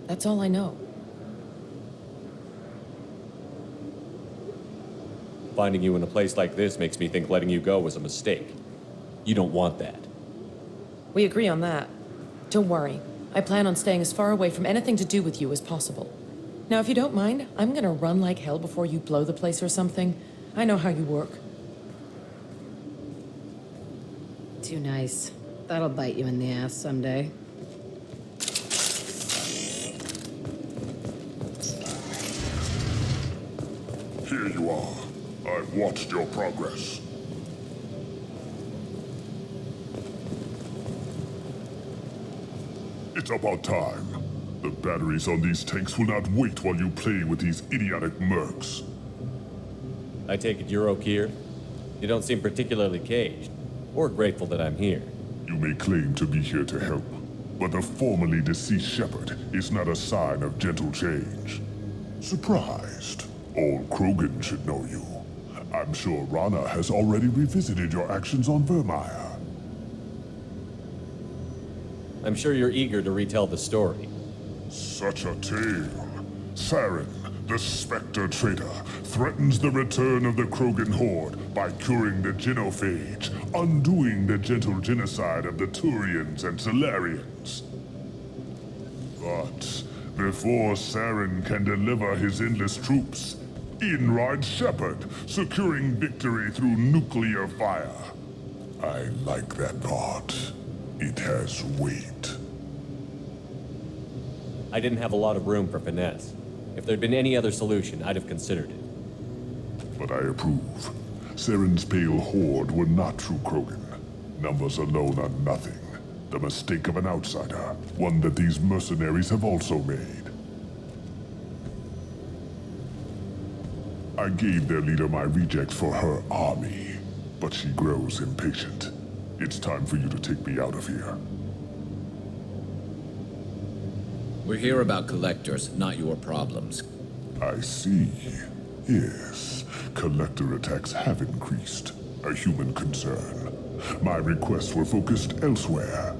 Speaker 2: That's all I know.
Speaker 3: Finding you in a place like this makes me think letting you go was a mistake. You don't want that.
Speaker 2: We agree on that. Don't worry. I plan on staying as far away from anything to do with you as possible. Now, if you don't mind, I'm gonna run like hell before you blow the place or something. I know how you work.
Speaker 1: Too nice. That'll bite you in the ass someday.
Speaker 22: Here you are. I've watched your progress. It's about time. The batteries on these tanks will not wait while you play with these idiotic mercs.
Speaker 3: I take it you're Okeer? You don't seem particularly caged, or grateful that I'm here.
Speaker 22: You may claim to be here to help, but the formerly deceased Shepard is not a sign of gentle change. Surprised? Old Krogan should know you. I'm sure Rana has already revisited your actions on Vermeer.
Speaker 3: I'm sure you're eager to retell the story.
Speaker 22: Such a tale. Saren, the Spectre traitor, threatens the return of the Krogan horde by curing the genophage, undoing the gentle genocide of the Turians and Solarians. But before Saren can deliver his endless troops, in rides Shepard, securing victory through nuclear fire. I like that part. It has weight.
Speaker 3: I didn't have a lot of room for finesse. If there'd been any other solution, I'd have considered it.
Speaker 22: But I approve. Saren's pale horde were not true Krogan. Numbers alone are nothing. The mistake of an outsider, one that these mercenaries have also made. I gave their leader my rejects for her army, but she grows impatient. It's time for you to take me out of here.
Speaker 19: We're here about collectors, not your problems.
Speaker 22: I see. Yes, collector attacks have increased. A human concern. My requests were focused elsewhere.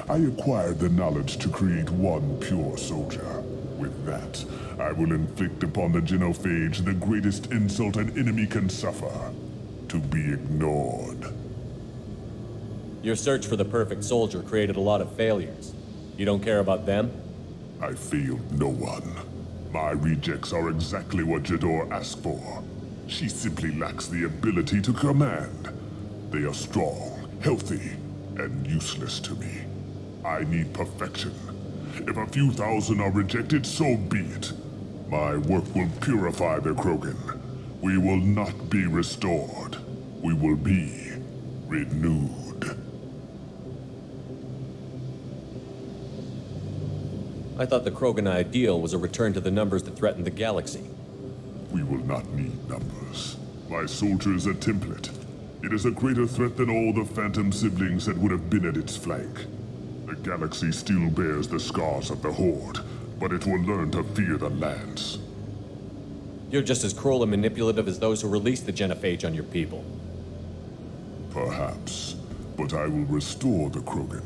Speaker 22: I acquired the knowledge to create one pure soldier. With that, I will inflict upon the genophage the greatest insult an enemy can suffer. To be ignored.
Speaker 3: Your search for the perfect soldier created a lot of failures. You don't care about them?
Speaker 22: I failed no one. My rejects are exactly what Jador asked for. She simply lacks the ability to command. They are strong, healthy, and useless to me. I need perfection. If a few thousand are rejected, so be it. My work will purify the Krogan. We will not be restored. We will be renewed.
Speaker 3: I thought the Krogan ideal was a return to the numbers that threatened the galaxy.
Speaker 22: We will not need numbers. My soldier is a template. It is a greater threat than all the Phantom siblings that would have been at its flank. The galaxy still bears the scars of the Horde, but it will learn to fear the Lance.
Speaker 3: You're just as cruel and manipulative as those who released the genophage on your people.
Speaker 22: Perhaps, but I will restore the Krogan,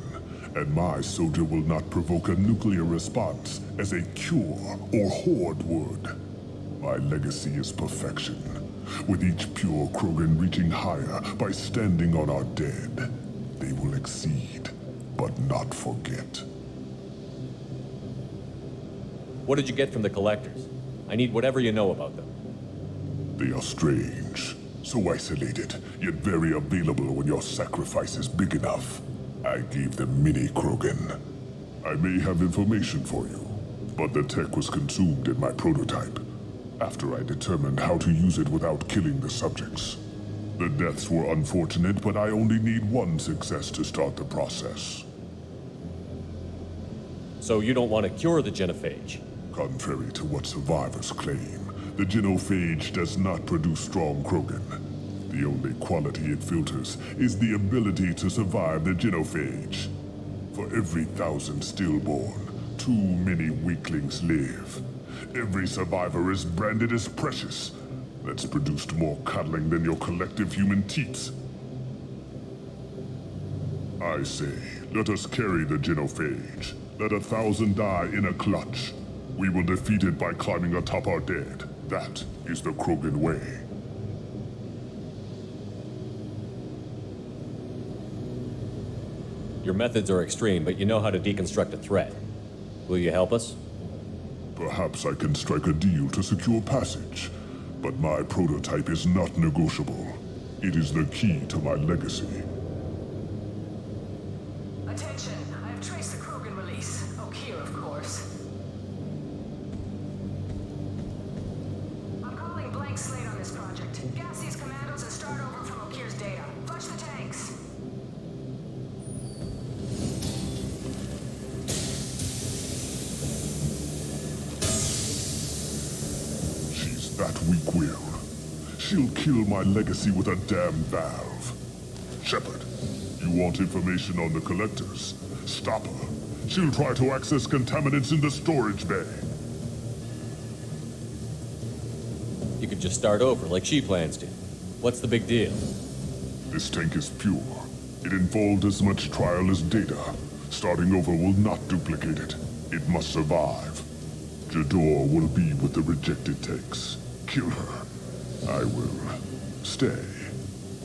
Speaker 22: and my soldier will not provoke a nuclear response as a cure or Horde would. My legacy is perfection, with each pure Krogan reaching higher by standing on our dead. They will exceed, but not forget.
Speaker 3: What did you get from the collectors? I need whatever you know about them.
Speaker 22: They are strange, so isolated, yet very available when your sacrifice is big enough. I gave them mini Krogan. I may have information for you, but the tech was consumed in my prototype, after I determined how to use it without killing the subjects. The deaths were unfortunate, but I only need one success to start the process.
Speaker 3: So you don't want to cure the genophage?
Speaker 22: Contrary to what survivors claim, the genophage does not produce strong Krogan. The only quality it filters is the ability to survive the genophage. For every 1,000 stillborn, too many weaklings live. Every survivor is branded as precious. That's produced more cuddling than your collective human teats. I say, let us carry the genophage. Let 1,000 die in a clutch. We will defeat it by climbing atop our dead. That is the Krogan way.
Speaker 3: Your methods are extreme, but you know how to deconstruct a threat. Will you help us?
Speaker 22: Perhaps I can strike a deal to secure passage, but my prototype is not negotiable. It is the key to my legacy.
Speaker 21: Attention, I have traced the Krogan release. Oak here, of course. I'm calling blank slate on this project. Gas these commandos and start over from Okir's data. Flush the tanks.
Speaker 22: That weak-willed. She'll kill my legacy with a damn valve. Shepard, you want information on the collectors? Stop her. She'll try to access contaminants in the storage bay.
Speaker 3: You could just start over like she plans to. What's the big deal?
Speaker 22: This tank is pure. It involved as much trial as data. Starting over will not duplicate it. It must survive. Jador will be with the rejected tanks. Kill her. I will stay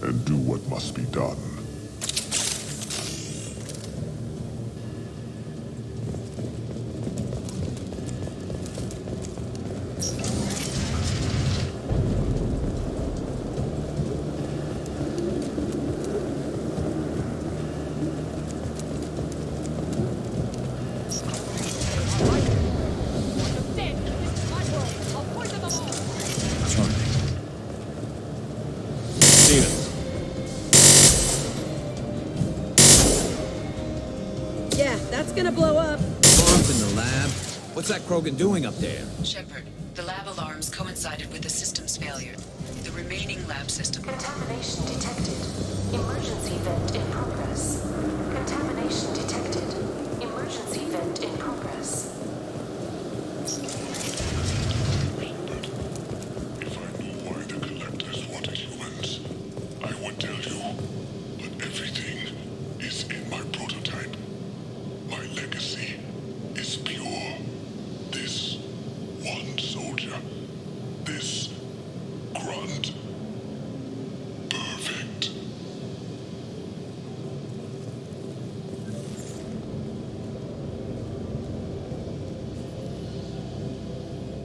Speaker 22: and do what must be done.
Speaker 16: Yeah, that's gonna blow up.
Speaker 19: Bombs in the lab. What's that Krogan doing up there?
Speaker 4: Shepard, the lab alarms coincided with the system's failure. The remaining lab system...
Speaker 13: Contamination detected. Emergency vent in progress. Contamination detected. Emergency vent in progress.
Speaker 22: If I knew why the collectors wanted humans, I would tell you. But everything is in my prototype. My legacy is pure. This one soldier. This grunt. Perfect.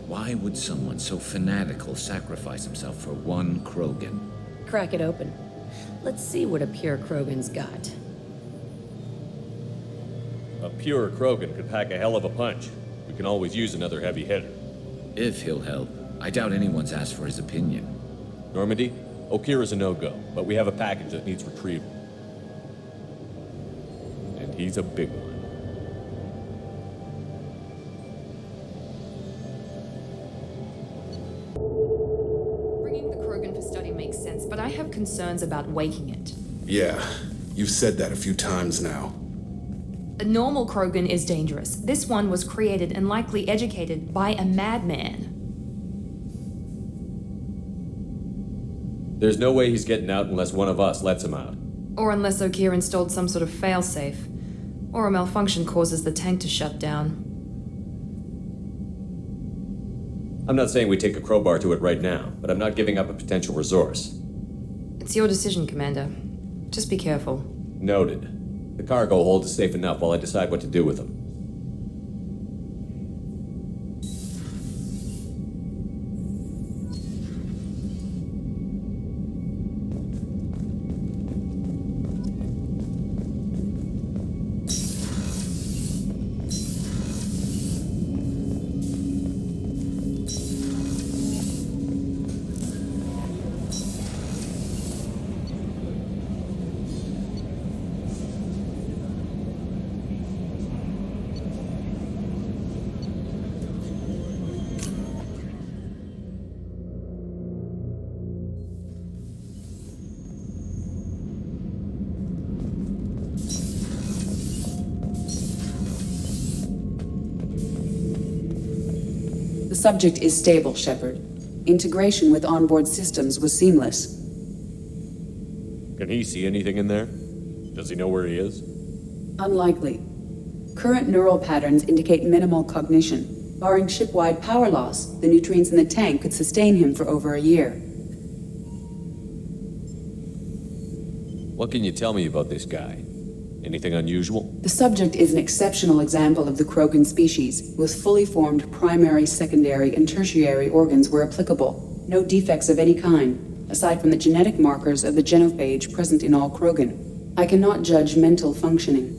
Speaker 19: Why would someone so fanatical sacrifice himself for one Krogan?
Speaker 1: Crack it open. Let's see what a pure Krogan's got.
Speaker 3: A pure Krogan could pack a hell of a punch. We can always use another heavy hitter.
Speaker 19: If he'll help. I doubt anyone's asked for his opinion.
Speaker 3: Normandy, Okir is a no-go, but we have a package that needs retrieval. And he's a big one.
Speaker 2: Bringing the Krogan for study makes sense, but I have concerns about waking it.
Speaker 6: Yeah, you've said that a few times now.
Speaker 14: A normal Krogan is dangerous. This one was created and likely educated by a madman.
Speaker 3: There's no way he's getting out unless one of us lets him out.
Speaker 14: Or unless Okir installed some sort of failsafe. Or a malfunction causes the tank to shut down.
Speaker 3: I'm not saying we take a crowbar to it right now, but I'm not giving up a potential resource.
Speaker 14: It's your decision, Commander. Just be careful.
Speaker 3: Noted. The cargo hold is safe enough while I decide what to do with them.
Speaker 4: The subject is stable, Shepard. Integration with onboard systems was seamless.
Speaker 3: Can he see anything in there? Does he know where he is?
Speaker 4: Unlikely. Current neural patterns indicate minimal cognition. Barring ship-wide power loss, the nutrients in the tank could sustain him for over a year.
Speaker 3: What can you tell me about this guy? Anything unusual?
Speaker 4: The subject is an exceptional example of the Krogan species, with fully formed primary, secondary, and tertiary organs where applicable. No defects of any kind, aside from the genetic markers of the genophage present in all Krogan. I cannot judge mental functioning.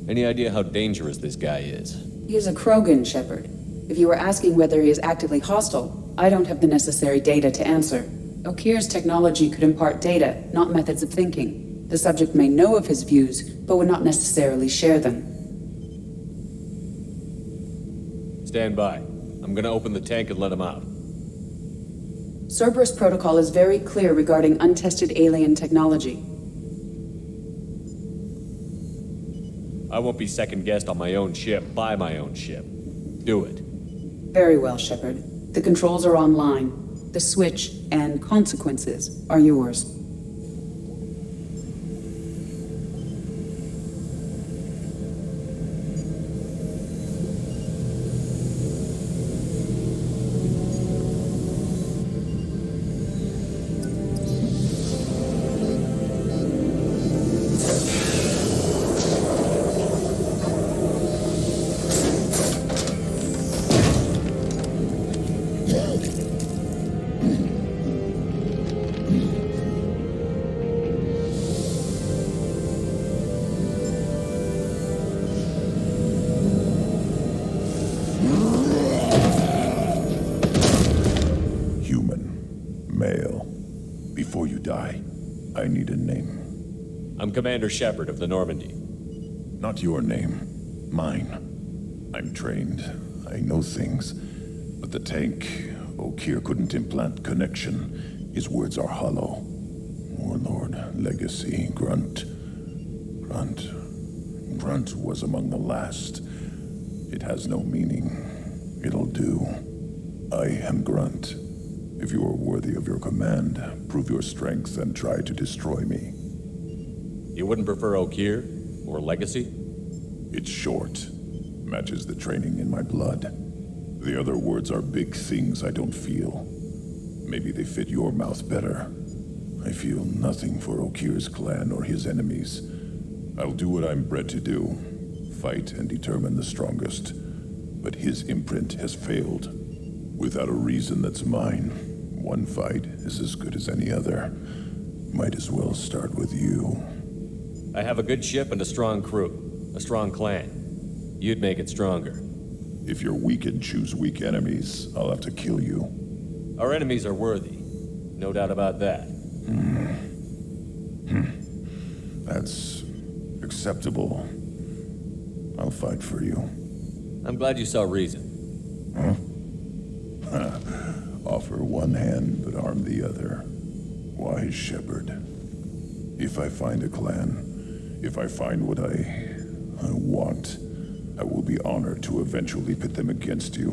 Speaker 3: Any idea how dangerous this guy is?
Speaker 4: He is a Krogan, Shepard. If you were asking whether he is actively hostile, I don't have the necessary data to answer. Okeer's technology could impart data, not methods of thinking. The subject may know of his views, but would not necessarily share them.
Speaker 3: Stand by. I'm gonna open the tank and let him out.
Speaker 4: Cerberus protocol is very clear regarding untested alien technology.
Speaker 3: I won't be second-guessed on my own ship, by my own ship. Do it.
Speaker 4: Very well, Shepard. The controls are online. The switch and consequences are yours.
Speaker 3: I'm Commander Shepard of the Normandy.
Speaker 22: Not your name. Mine. I'm trained. I know things. But the tank, Okeer couldn't implant connection. His words are hollow. Warlord, Legacy, Grunt. Grunt was among the last. It has no meaning. It'll do. I am Grunt. If you are worthy of your command, prove your strength and try to destroy me.
Speaker 3: You wouldn't prefer Okeer? Or Legacy?
Speaker 22: It's short. Matches the training in my blood. The other words are big things I don't feel. Maybe they fit your mouth better. I feel nothing for Okeer's clan or his enemies. I'll do what I'm bred to do. Fight and determine the strongest. But his imprint has failed. Without a reason that's mine. One fight is as good as any other. Might as well start with you.
Speaker 3: I have a good ship and a strong crew. A strong clan. You'd make it stronger.
Speaker 22: If you're weak and choose weak enemies, I'll have to kill you.
Speaker 3: Our enemies are worthy. No doubt about that.
Speaker 22: That's acceptable. I'll fight for you.
Speaker 3: I'm glad you saw reason.
Speaker 22: Offer one hand, but arm the other. Wise Shepard. If I find a clan, if I find what I want, I will be honored to eventually pit them against you.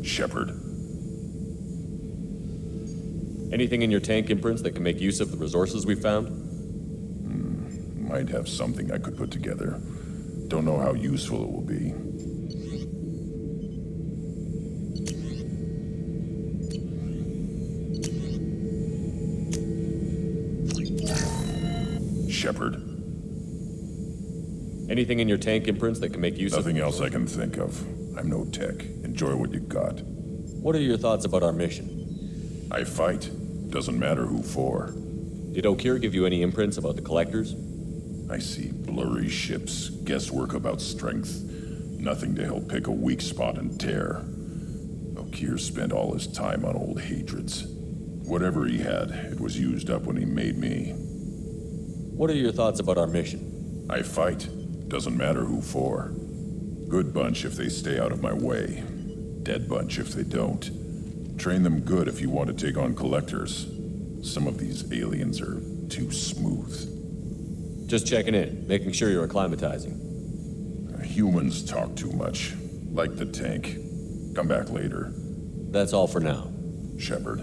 Speaker 22: Shepard.
Speaker 3: Anything in your tank imprints that can make use of the resources we found?
Speaker 7: Might have something I could put together. Don't know how useful it will be. Shepard.
Speaker 3: Anything in your tank imprints that can make use of...
Speaker 7: Nothing else I can think of. I'm no tech. Enjoy what you got.
Speaker 3: What are your thoughts about our mission?
Speaker 7: I fight. Doesn't matter who for.
Speaker 3: Did O'Kear give you any imprints about the Collectors?
Speaker 7: I see blurry ships, guesswork about strength. Nothing to help pick a weak spot and tear. O'Kear spent all his time on old hatreds. Whatever he had, it was used up when he made me.
Speaker 3: What are your thoughts about our mission?
Speaker 7: I fight. Doesn't matter who for. Good bunch if they stay out of my way. Dead bunch if they don't. Train them good if you want to take on Collectors. Some of these aliens are too smooth.
Speaker 3: Just checking in, making sure you're acclimatizing.
Speaker 7: Humans talk too much. Like the tank. Come back later.
Speaker 3: That's all for now.
Speaker 7: Shepard.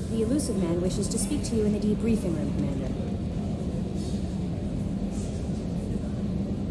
Speaker 5: The elusive man wishes to speak to you in the debriefing room, Commander.